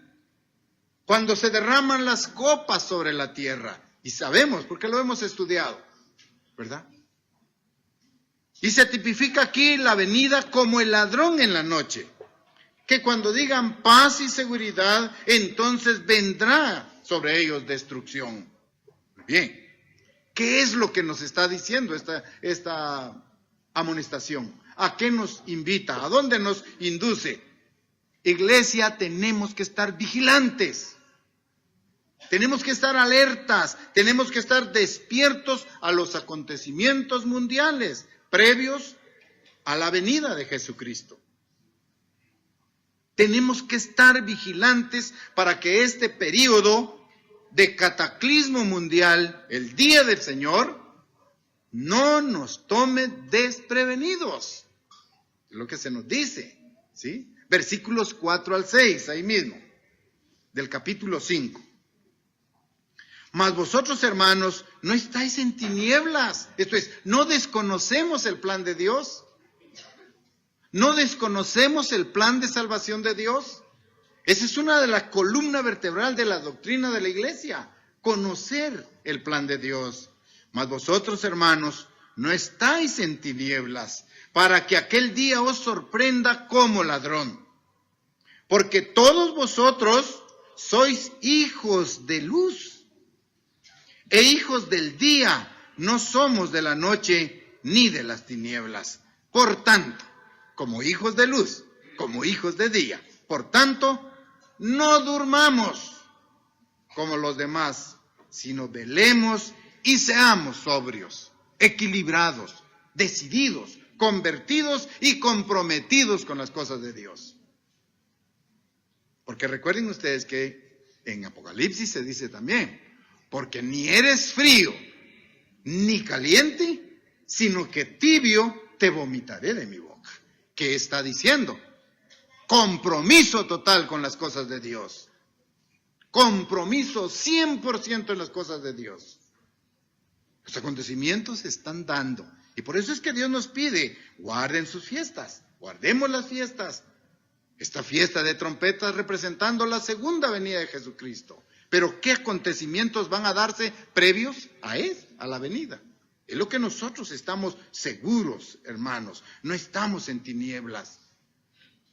Cuando se derraman las copas sobre la tierra. Y sabemos, porque lo hemos estudiado, ¿verdad? Y se tipifica aquí la venida como el ladrón en la noche. Que cuando digan paz y seguridad, entonces vendrá sobre ellos destrucción. Bien, ¿qué es lo que nos está diciendo esta amonestación? ¿A qué nos invita? ¿A dónde nos induce? Iglesia, tenemos que estar vigilantes. Tenemos que estar alertas, tenemos que estar despiertos a los acontecimientos mundiales previos a la venida de Jesucristo. Tenemos que estar vigilantes para que este periodo de cataclismo mundial, el día del Señor, no nos tome desprevenidos. Es lo que se nos dice, ¿sí? Versículos 4 al 6, ahí mismo, del capítulo 5. Mas vosotros, hermanos, no estáis en tinieblas. Esto es, no desconocemos el plan de Dios. No desconocemos el plan de salvación de Dios. Esa es una de las columnas vertebrales de la doctrina de la iglesia. Conocer el plan de Dios. Mas vosotros, hermanos, no estáis en tinieblas, para que aquel día os sorprenda como ladrón. Porque todos vosotros sois hijos de luz. E hijos del día, no somos de la noche ni de las tinieblas. Por tanto, como hijos de luz, como hijos de día, por tanto, no durmamos como los demás, sino velemos y seamos sobrios, equilibrados, decididos, convertidos y comprometidos con las cosas de Dios. Porque recuerden ustedes que en Apocalipsis se dice también, porque ni eres frío ni caliente, sino que tibio te vomitaré de mi boca. ¿Qué está diciendo? Compromiso total con las cosas de Dios. Compromiso 100% en las cosas de Dios. Los acontecimientos se están dando. Y por eso es que Dios nos pide, guarden sus fiestas, guardemos las fiestas. Esta fiesta de trompetas representando la segunda venida de Jesucristo. Pero ¿qué acontecimientos van a darse previos a él, a la venida? Es lo que nosotros estamos seguros, hermanos. No estamos en tinieblas.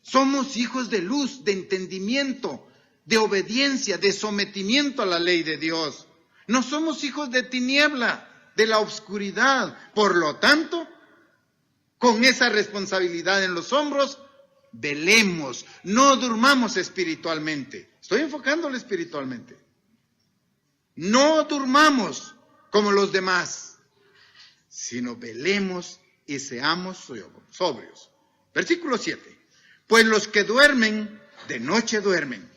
Somos hijos de luz, de entendimiento, de obediencia, de sometimiento a la ley de Dios. No somos hijos de tiniebla, de la oscuridad. Por lo tanto, con esa responsabilidad en los hombros, velemos, no durmamos espiritualmente. Estoy enfocándolo espiritualmente. No durmamos como los demás, sino velemos y seamos sobrios. Versículo 7. Pues los que duermen, de noche duermen,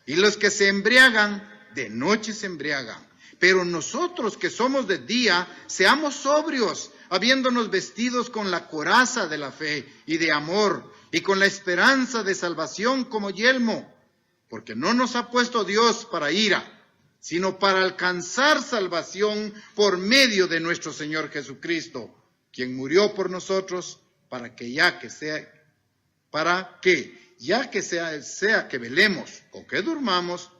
y los que se embriagan, de noche se embriagan. Pero nosotros que somos de día, seamos sobrios, habiéndonos vestidos con la coraza de la fe y de amor, y con la esperanza de salvación como yelmo, porque no nos ha puesto Dios para ira, sino para alcanzar salvación por medio de nuestro Señor Jesucristo, quien murió por nosotros para que ya que sea que velemos o que durmamos,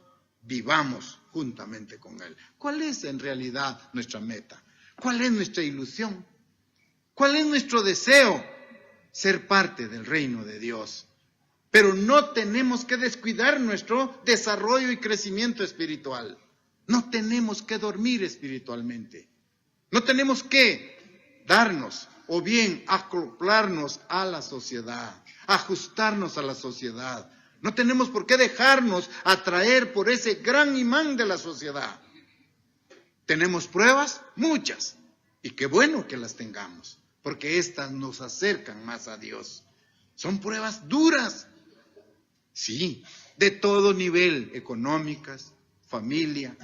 vivamos juntamente con Él. ¿Cuál es en realidad nuestra meta? ¿Cuál es nuestra ilusión? ¿Cuál es nuestro deseo? Ser parte del reino de Dios. Pero no tenemos que descuidar nuestro desarrollo y crecimiento espiritual. No tenemos que dormir espiritualmente. No tenemos que darnos o bien acoplarnos a la sociedad, ajustarnos a la sociedad. No tenemos por qué dejarnos atraer por ese gran imán de la sociedad. ¿Tenemos pruebas? Muchas. Y qué bueno que las tengamos, porque estas nos acercan más a Dios. Son pruebas duras, sí, de todo nivel, económicas, familia,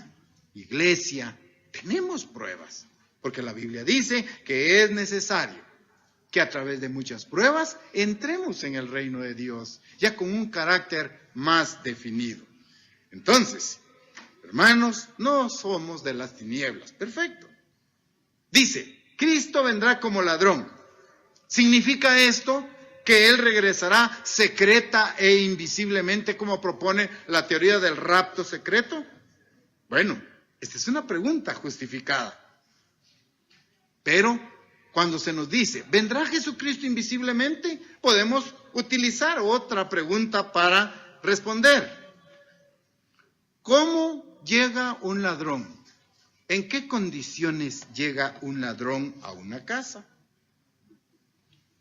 iglesia. Tenemos pruebas, porque la Biblia dice que es necesario que a través de muchas pruebas entremos en el reino de Dios, ya con un carácter más definido. Entonces, hermanos, no somos de las tinieblas. Perfecto. Dice, Cristo vendrá como ladrón. ¿Significa esto que Él regresará secreta e invisiblemente, como propone la teoría del rapto secreto? Bueno, esta es una pregunta justificada. Pero cuando se nos dice, ¿vendrá Jesucristo invisiblemente? Podemos utilizar otra pregunta para responder. ¿Cómo llega un ladrón? ¿En qué condiciones llega un ladrón a una casa?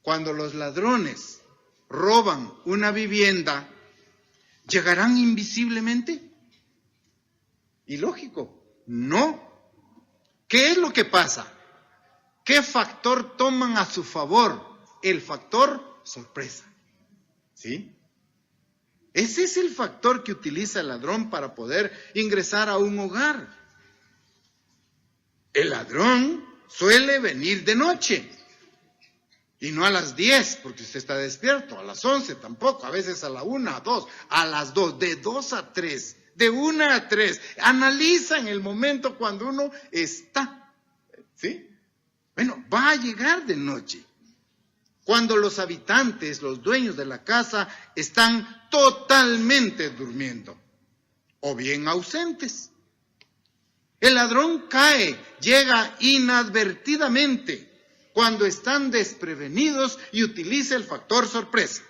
Cuando los ladrones roban una vivienda, ¿llegarán invisiblemente? Ilógico, no. ¿Qué es lo que pasa? ¿Qué factor toman a su favor? El factor sorpresa. ¿Sí? Ese es el factor que utiliza el ladrón para poder ingresar a un hogar. El ladrón suele venir de noche. Y no a las 10, porque usted está despierto, a las 11 tampoco, a veces a la 1, a 2, a las 2, de 2 a 3, de 1 a 3. Analizan el momento cuando uno está, ¿sí? Bueno, va a llegar de noche. Cuando los habitantes, los dueños de la casa, están totalmente durmiendo, o bien ausentes. El ladrón cae, llega inadvertidamente, cuando están desprevenidos y utiliza el factor sorpresa.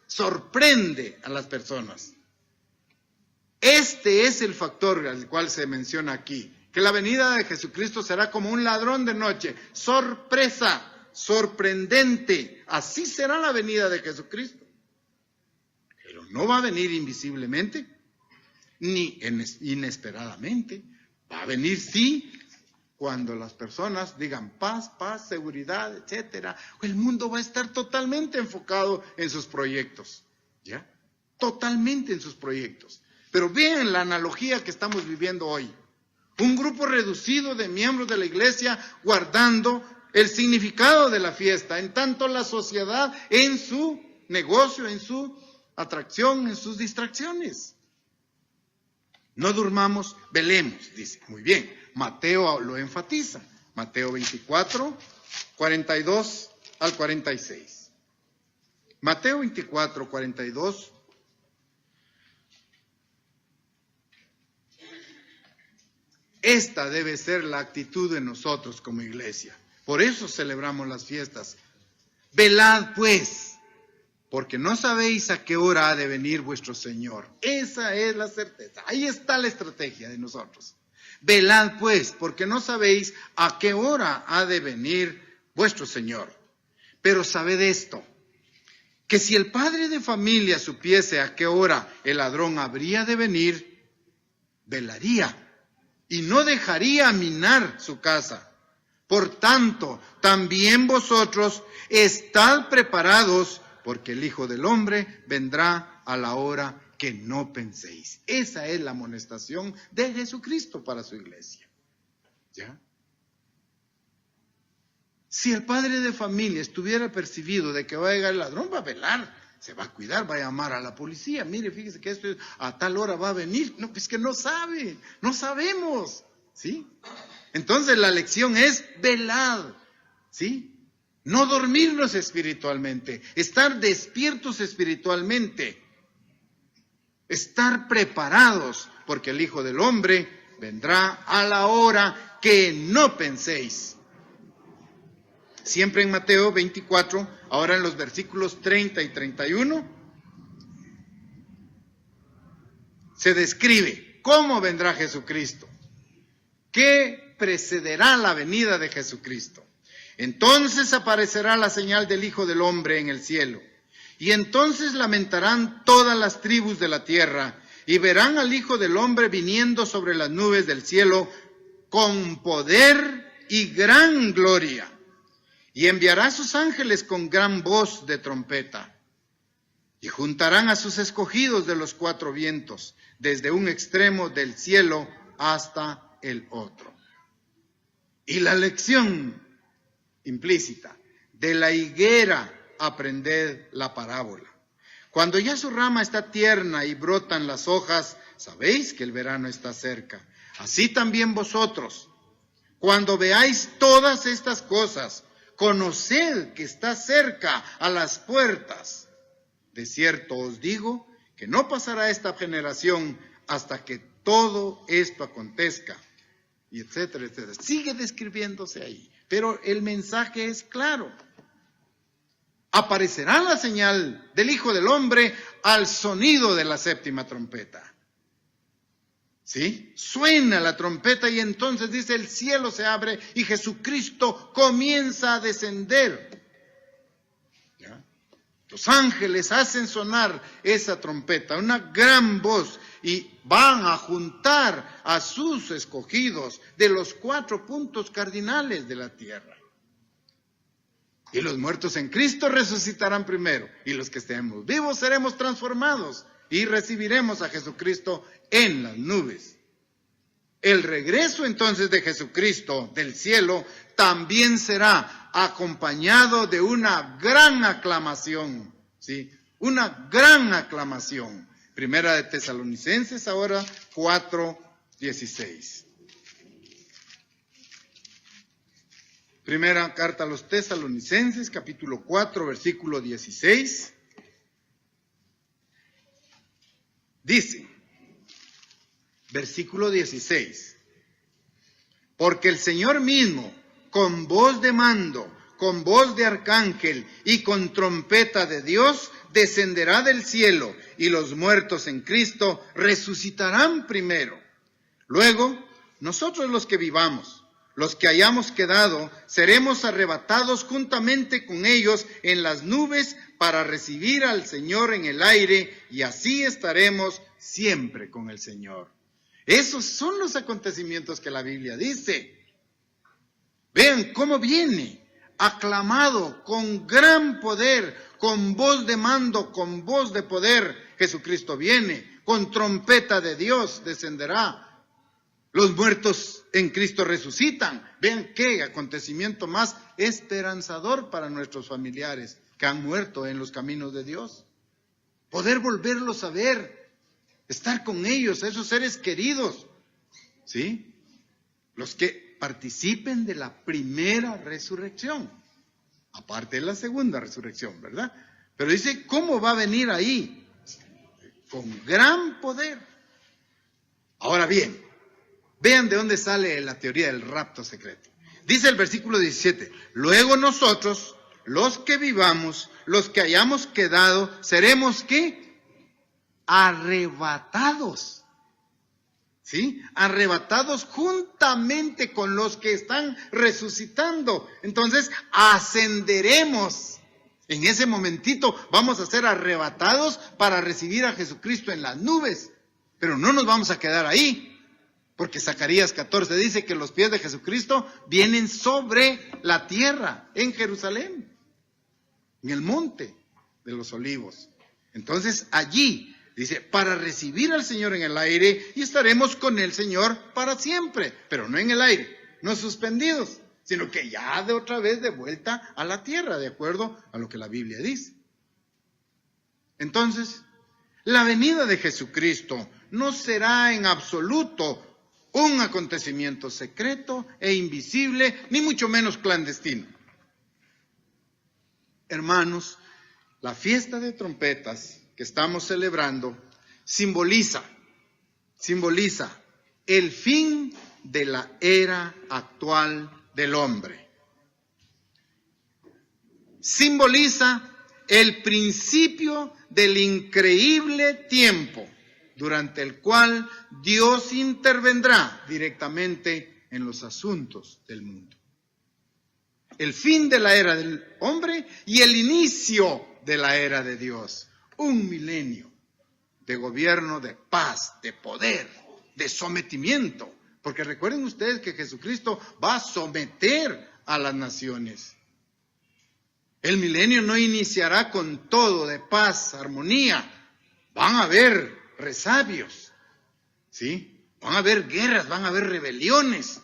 Sorprende a las personas. Este es el factor al cual se menciona aquí, que la venida de Jesucristo será como un ladrón de noche. Sorpresa, sorprendente. Así será la venida de Jesucristo. Pero no va a venir invisiblemente, ni inesperadamente. Va a venir, sí, cuando las personas digan paz, paz, seguridad, etcétera. El mundo va a estar totalmente enfocado en sus proyectos, ¿ya? Totalmente en sus proyectos. Pero vean la analogía que estamos viviendo hoy. Un grupo reducido de miembros de la iglesia guardando el significado de la fiesta, en tanto la sociedad en su negocio, en su atracción, en sus distracciones. No durmamos, velemos, dice. Muy bien, Mateo lo enfatiza. Mateo 24, 42 al 46. Mateo 24, 42. Esta debe ser la actitud de nosotros como iglesia. Por eso celebramos las fiestas. Velad pues, porque no sabéis a qué hora ha de venir vuestro Señor. Esa es la certeza. Ahí está la estrategia de nosotros. Velad pues, porque no sabéis a qué hora ha de venir vuestro Señor. Pero sabed esto, que si el padre de familia supiese a qué hora el ladrón habría de venir, velaría y no dejaría minar su casa. Por tanto, también vosotros estad preparados, porque el Hijo del Hombre vendrá a la hora que no penséis. Esa es la amonestación de Jesucristo para su iglesia. ¿Ya? Si el padre de familia estuviera percibido de que va a llegar el ladrón, va a velar, se va a cuidar, va a llamar a la policía. Mire, fíjese que esto a tal hora va a venir. No, pues que no sabe, no sabemos, ¿sí? Entonces la lección es velar, ¿sí? No dormirnos espiritualmente, estar despiertos espiritualmente, estar preparados, porque el Hijo del Hombre vendrá a la hora que no penséis. siempre en Mateo 24, ahora en los versículos 30 y 31, se describe cómo vendrá Jesucristo, qué precederá la venida de Jesucristo. Entonces aparecerá la señal del Hijo del Hombre en el cielo, y entonces lamentarán todas las tribus de la tierra, y verán al Hijo del Hombre viniendo sobre las nubes del cielo con poder y gran gloria, y enviará a sus ángeles con gran voz de trompeta, y juntarán a sus escogidos de los cuatro vientos, desde un extremo del cielo hasta el otro. Y la lección implícita: de la higuera aprended la parábola. Cuando ya su rama está tierna y brotan las hojas, sabéis que el verano está cerca. Así también vosotros, cuando veáis todas estas cosas, conoced que está cerca a las puertas. De cierto os digo que no pasará esta generación hasta que todo esto acontezca. Y etcétera, etcétera. Sigue describiéndose ahí, pero el mensaje es claro. Aparecerá la señal del Hijo del Hombre al sonido de la séptima trompeta. ¿Sí? Suena la trompeta y entonces dice el cielo se abre y Jesucristo comienza a descender. ¿Ya? Los ángeles hacen sonar esa trompeta, una gran voz, y van a juntar a sus escogidos de los 4 puntos cardinales de la tierra. Y los muertos en Cristo resucitarán primero, y los que estemos vivos seremos transformados y recibiremos a Jesucristo en las nubes. El regreso entonces de Jesucristo del cielo también será acompañado de una gran aclamación, ¿sí? Una gran aclamación. Primera de Tesalonicenses ahora 4:16. Primera carta a los Tesalonicenses, capítulo 4, versículo 16. Dice, versículo 16, porque el Señor mismo, con voz de mando, con voz de arcángel y con trompeta de Dios, descenderá del cielo, y los muertos en Cristo resucitarán primero. Luego, nosotros los que vivamos, los que hayamos quedado, seremos arrebatados juntamente con ellos en las nubes para recibir al Señor en el aire, y así estaremos siempre con el Señor. Esos son los acontecimientos que la Biblia dice. Vean cómo viene, aclamado, con gran poder, con voz de mando, con voz de poder. Jesucristo viene, con trompeta de Dios descenderá. Los muertos en Cristo resucitan. Vean qué acontecimiento más esperanzador para nuestros familiares que han muerto en los caminos de Dios. Poder volverlos a ver, estar con ellos, esos seres queridos, ¿sí? Los que participen de la primera resurrección, aparte de la segunda resurrección, ¿verdad? Pero dice, ¿cómo va a venir ahí? Con gran poder. Ahora bien, vean de dónde sale la teoría del rapto secreto. Dice el versículo 17, luego nosotros, los que vivamos, los que hayamos quedado, seremos ¿qué? Arrebatados. ¿Sí? Arrebatados juntamente con los que están resucitando. Entonces, ascenderemos. En ese momentito vamos a ser arrebatados para recibir a Jesucristo en las nubes. Pero no nos vamos a quedar ahí. Porque Zacarías 14 dice que los pies de Jesucristo vienen sobre la tierra, en Jerusalén, en el monte de los olivos. Entonces allí, dice, para recibir al Señor en el aire, y estaremos con el Señor para siempre, pero no en el aire, no suspendidos, sino que ya de otra vez de vuelta a la tierra, de acuerdo a lo que la Biblia dice. Entonces, la venida de Jesucristo no será en absoluto un acontecimiento secreto e invisible, ni mucho menos clandestino. Hermanos, la fiesta de trompetas que estamos celebrando simboliza el fin de la era actual del hombre. simboliza el principio del increíble tiempo durante el cual Dios intervendrá directamente en los asuntos del mundo. El fin de la era del hombre y el inicio de la era de Dios. Un milenio de gobierno, de paz, de poder, de sometimiento. Porque recuerden ustedes que Jesucristo va a someter a las naciones. El milenio no iniciará con todo de paz, armonía. Van a haber resabios, ¿sí? Van a haber guerras, van a haber rebeliones.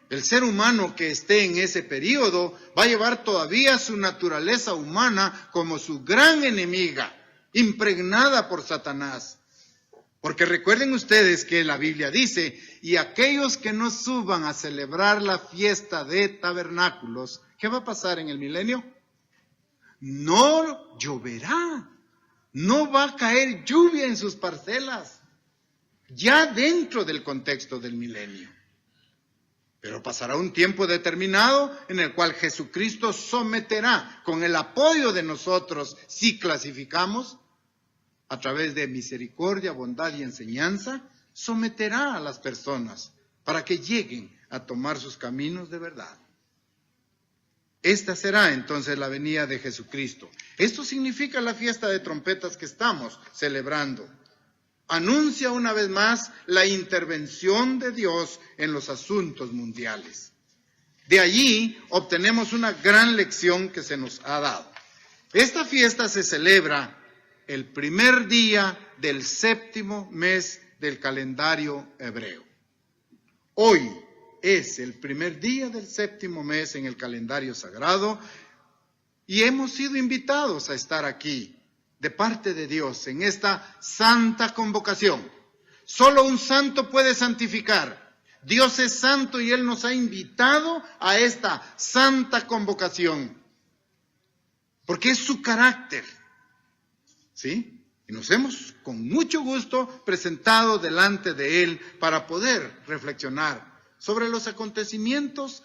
El ser humano que esté en ese periodo va a llevar todavía su naturaleza humana como su gran enemiga, impregnada por Satanás. Porque recuerden ustedes que la Biblia dice, y aquellos que no suban a celebrar la fiesta de tabernáculos, ¿qué va a pasar en el milenio? No lloverá, no va a caer lluvia en sus parcelas, ya dentro del contexto del milenio. Pero pasará un tiempo determinado en el cual Jesucristo someterá, con el apoyo de nosotros, si clasificamos, a través de misericordia, bondad y enseñanza, someterá a las personas para que lleguen a tomar sus caminos de verdad. Esta será entonces la venida de Jesucristo. Esto significa la fiesta de trompetas que estamos celebrando. Anuncia una vez más la intervención de Dios en los asuntos mundiales. De allí obtenemos una gran lección que se nos ha dado. Esta fiesta se celebra el primer día del 7º mes del calendario hebreo. Hoy es el primer día del 7º mes en el calendario sagrado y hemos sido invitados a estar aquí de parte de Dios en esta santa convocación. Solo un santo puede santificar. Dios es santo y Él nos ha invitado a esta santa convocación, porque es su carácter, ¿sí? Y nos hemos con mucho gusto presentado delante de Él para poder reflexionar sobre los acontecimientos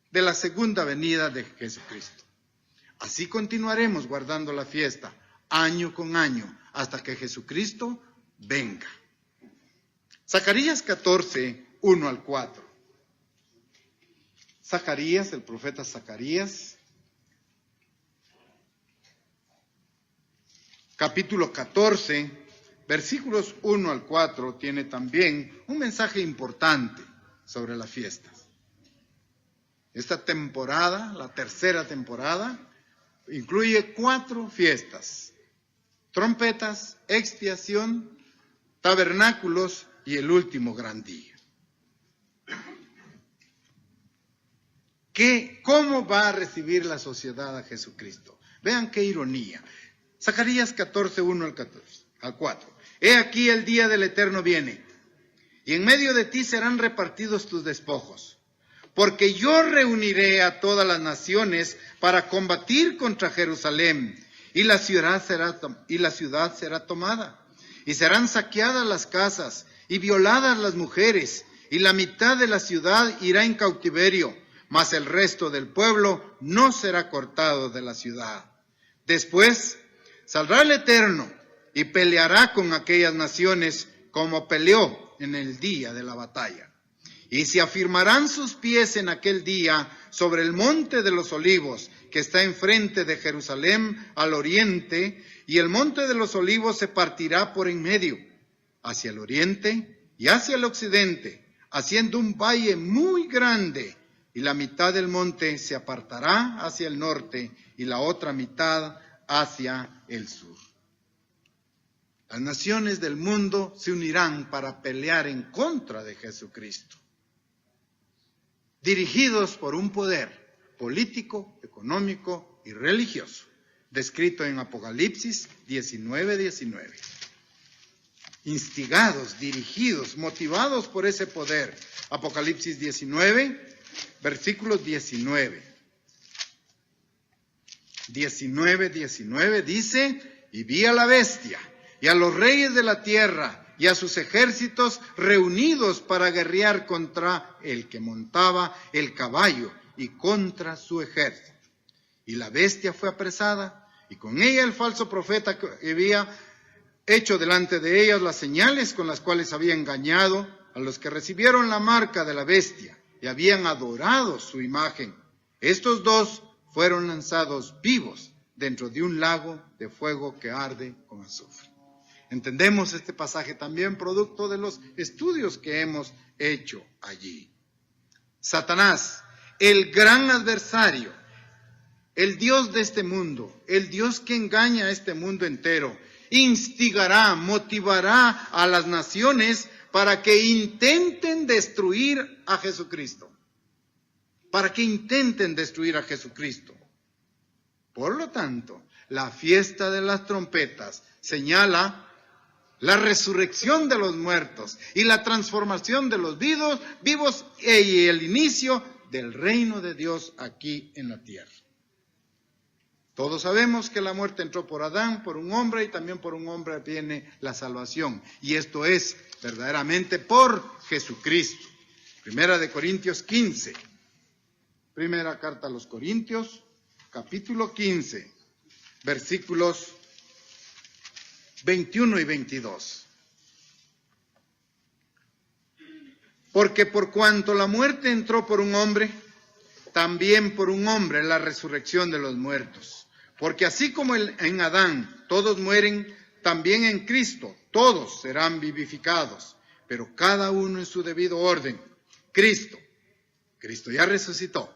de la segunda venida de Jesucristo. Así continuaremos guardando la fiesta, año con año, hasta que Jesucristo venga. Zacarías 14, 1 al 4. Zacarías, el profeta Zacarías, capítulo 14, versículos 1 al 4, tiene también un mensaje importante sobre las fiestas. Esta temporada, la tercera temporada, incluye 4 fiestas: trompetas, expiación, tabernáculos y el último gran día. ¿Cómo va a recibir la sociedad a Jesucristo? Vean qué ironía. Zacarías 14, 1 al 4. He aquí el día del Eterno viene, y en medio de ti serán repartidos tus despojos, porque yo reuniré a todas las naciones para combatir contra Jerusalén, y la ciudad será tomada, y serán saqueadas las casas, y violadas las mujeres, y la mitad de la ciudad irá en cautiverio, mas el resto del pueblo no será cortado de la ciudad. Después saldrá el Eterno y peleará con aquellas naciones como peleó en el día de la batalla. Y se afirmarán sus pies en aquel día sobre el monte de los olivos, que está enfrente de Jerusalén al oriente, y el monte de los olivos se partirá por en medio, hacia el oriente y hacia el occidente, haciendo un valle muy grande, y la mitad del monte se apartará hacia el norte y la otra mitad hacia el sur. Las naciones del mundo se unirán para pelear en contra de Jesucristo, dirigidos por un poder político, económico y religioso, descrito en Apocalipsis 19:19. Instigados, dirigidos, motivados por ese poder. Apocalipsis 19, versículos 19. 19 dice: y vi a la bestia y a los reyes de la tierra y a sus ejércitos reunidos para guerrear contra el que montaba el caballo y contra su ejército. Y la bestia fue apresada, y con ella el falso profeta que había hecho delante de ellas las señales con las cuales había engañado a los que recibieron la marca de la bestia y habían adorado su imagen. Estos dos fueron lanzados vivos dentro de un lago de fuego que arde con azufre. Entendemos este pasaje también producto de los estudios que hemos hecho allí. Satanás, el gran adversario, el Dios de este mundo, el Dios que engaña a este mundo entero, instigará, motivará a las naciones para que intenten destruir a Jesucristo. Para que intenten destruir a Jesucristo. Por lo tanto, la fiesta de las trompetas señala la resurrección de los muertos y la transformación de los vivos y el inicio del reino de Dios aquí en la tierra. Todos sabemos que la muerte entró por Adán, por un hombre, y también por un hombre viene la salvación. Y esto es verdaderamente por Jesucristo. Primera de Corintios 15. Primera carta a los Corintios, capítulo 15, versículos 21 y 22. Porque por cuanto la muerte entró por un hombre, también por un hombre la resurrección de los muertos. Porque así como en Adán todos mueren, también en Cristo todos serán vivificados, pero cada uno en su debido orden. Cristo ya resucitó.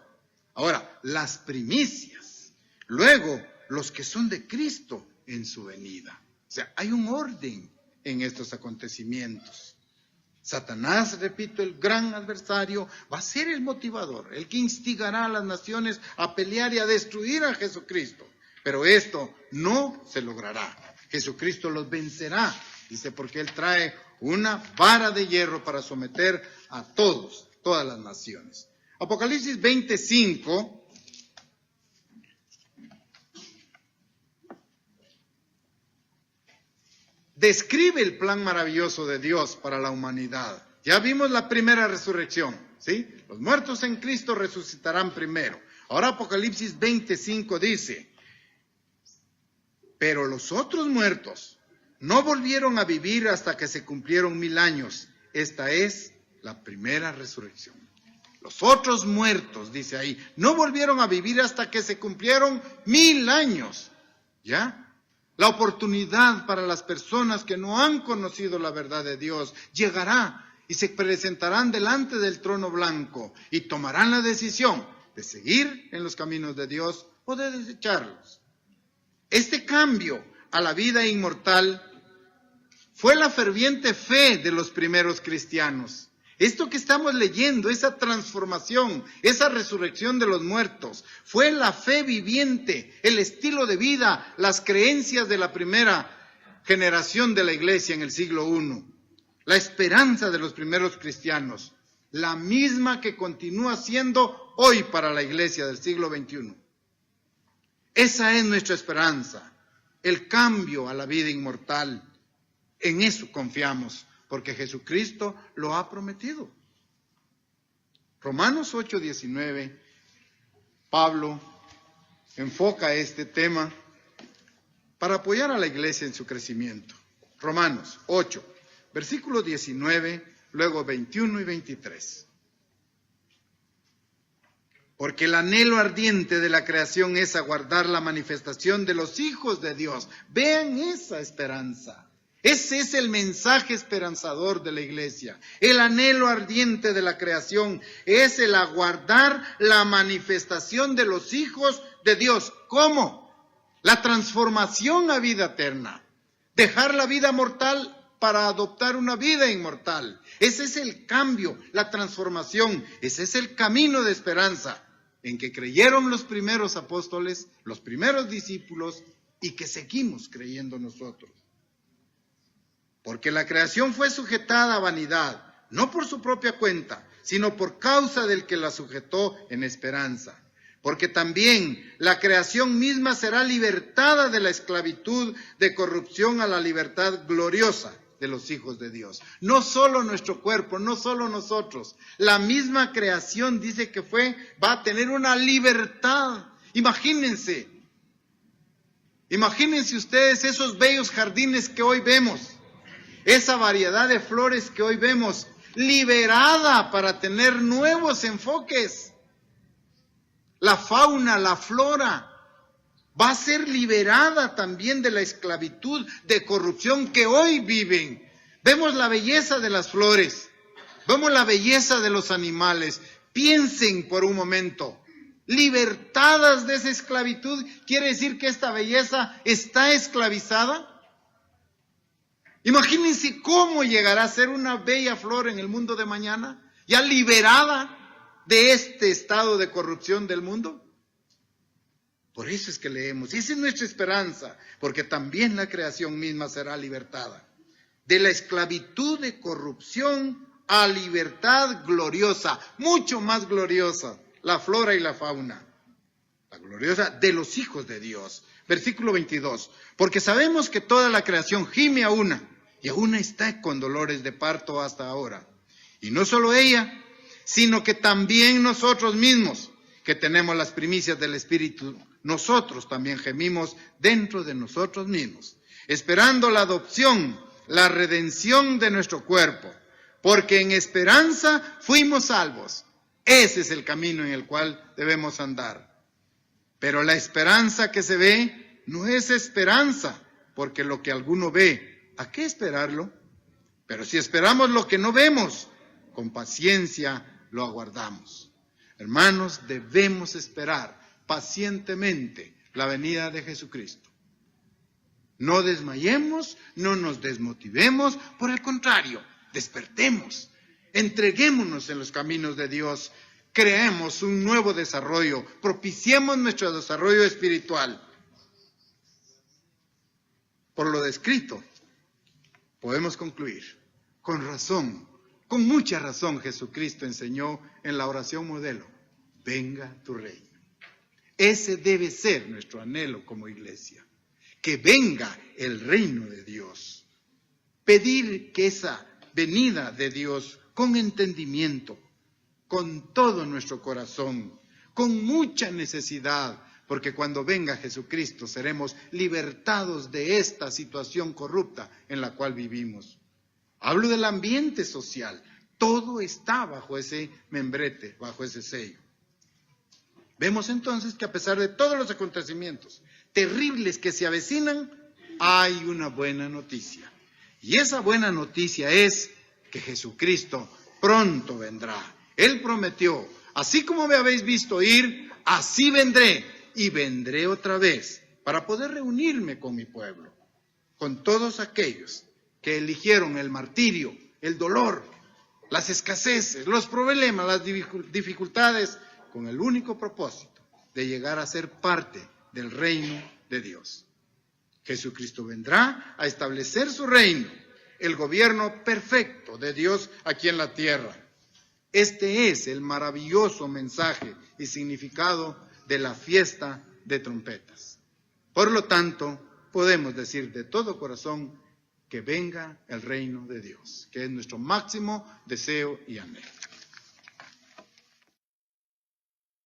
Ahora, las primicias. Luego, los que son de Cristo en su venida. O sea, hay un orden en estos acontecimientos. Satanás, repito, el gran adversario, va a ser el motivador, el que instigará a las naciones a pelear y a destruir a Jesucristo. Pero esto no se logrará. Jesucristo los vencerá, dice, porque Él trae una vara de hierro para someter a todas las naciones. Apocalipsis 25. Describe el plan maravilloso de Dios para la humanidad. Ya vimos la primera resurrección, ¿sí? Los muertos en Cristo resucitarán primero. Ahora Apocalipsis 25 dice, pero los otros muertos no volvieron a vivir hasta que se cumplieron 1000 años. Esta es la primera resurrección. Los otros muertos, dice ahí, no volvieron a vivir hasta que se cumplieron 1000 años. ¿Ya? La oportunidad para las personas que no han conocido la verdad de Dios llegará y se presentarán delante del trono blanco y tomarán la decisión de seguir en los caminos de Dios o de desecharlos. Este cambio a la vida inmortal fue la ferviente fe de los primeros cristianos. Esto que estamos leyendo, esa transformación, esa resurrección de los muertos, fue la fe viviente, el estilo de vida, las creencias de la primera generación de la iglesia en el siglo I, la esperanza de los primeros cristianos, la misma que continúa siendo hoy para la iglesia del siglo XXI. Esa es nuestra esperanza, el cambio a la vida inmortal. En eso confiamos, porque Jesucristo lo ha prometido. Romanos 8:19, Pablo enfoca este tema para apoyar a la iglesia en su crecimiento. Romanos 8, versículos 19, luego 21 y 23. Porque el anhelo ardiente de la creación es aguardar la manifestación de los hijos de Dios. Vean esa esperanza. Ese es el mensaje esperanzador de la iglesia. El anhelo ardiente de la creación es el aguardar la manifestación de los hijos de Dios. ¿Cómo? La transformación a vida eterna. Dejar la vida mortal para adoptar una vida inmortal. Ese es el cambio, la transformación. Ese es el camino de esperanza en que creyeron los primeros apóstoles, los primeros discípulos y que seguimos creyendo nosotros. Porque la creación fue sujetada a vanidad, no por su propia cuenta, sino por causa del que la sujetó en esperanza. Porque también la creación misma será libertada de la esclavitud de corrupción a la libertad gloriosa de los hijos de Dios. No solo nuestro cuerpo, no solo nosotros. La misma creación dice que va a tener una libertad Imagínense ustedes esos bellos jardines que hoy vemos, esa variedad de flores que hoy vemos, liberada para tener nuevos enfoques. La fauna, la flora, va a ser liberada también de la esclavitud, de corrupción que hoy viven. Vemos la belleza de las flores, vemos la belleza de los animales. Piensen por un momento, libertadas de esa esclavitud, ¿quiere decir que esta belleza está esclavizada? Imagínense cómo llegará a ser una bella flor en el mundo de mañana, ya liberada de este estado de corrupción del mundo. Por eso es que leemos, y esa es nuestra esperanza, porque también la creación misma será libertada de la esclavitud de corrupción a libertad gloriosa, mucho más gloriosa, la flora y la fauna, la gloriosa de los hijos de Dios. Versículo 22, porque sabemos que toda la creación gime a una, y aún está con dolores de parto hasta ahora. Y no solo ella, sino que también nosotros mismos, que tenemos las primicias del Espíritu, nosotros también gemimos dentro de nosotros mismos, esperando la adopción, la redención de nuestro cuerpo, porque en esperanza fuimos salvos. Ese es el camino en el cual debemos andar. Pero la esperanza que se ve no es esperanza, porque lo que alguno ve, ¿a qué esperarlo? Pero si esperamos lo que no vemos, con paciencia lo aguardamos. Hermanos, debemos esperar pacientemente la venida de Jesucristo. No desmayemos, no nos desmotivemos, por el contrario, despertemos, entreguémonos en los caminos de Dios, creemos un nuevo desarrollo, propiciemos nuestro desarrollo espiritual. Por lo descrito, podemos concluir, con razón, con mucha razón, Jesucristo enseñó en la oración modelo, venga tu reino. Ese debe ser nuestro anhelo como iglesia, que venga el reino de Dios. Pedir que esa venida de Dios con entendimiento, con todo nuestro corazón, con mucha necesidad, porque cuando venga Jesucristo seremos libertados de esta situación corrupta en la cual vivimos. Hablo del ambiente social, todo está bajo ese membrete, bajo ese sello. Vemos entonces que a pesar de todos los acontecimientos terribles que se avecinan, hay una buena noticia. Y esa buena noticia es que Jesucristo pronto vendrá. Él prometió, así como me habéis visto ir, así vendré, y vendré otra vez, para poder reunirme con mi pueblo, con todos aquellos que eligieron el martirio, el dolor, las escaseces, los problemas, las dificultades, con el único propósito de llegar a ser parte del reino de Dios. Jesucristo vendrá a establecer su reino, el gobierno perfecto de Dios aquí en la tierra. Este es el maravilloso mensaje y significado de la fiesta de trompetas. Por lo tanto, podemos decir de todo corazón que venga el reino de Dios, que es nuestro máximo deseo y anhelo.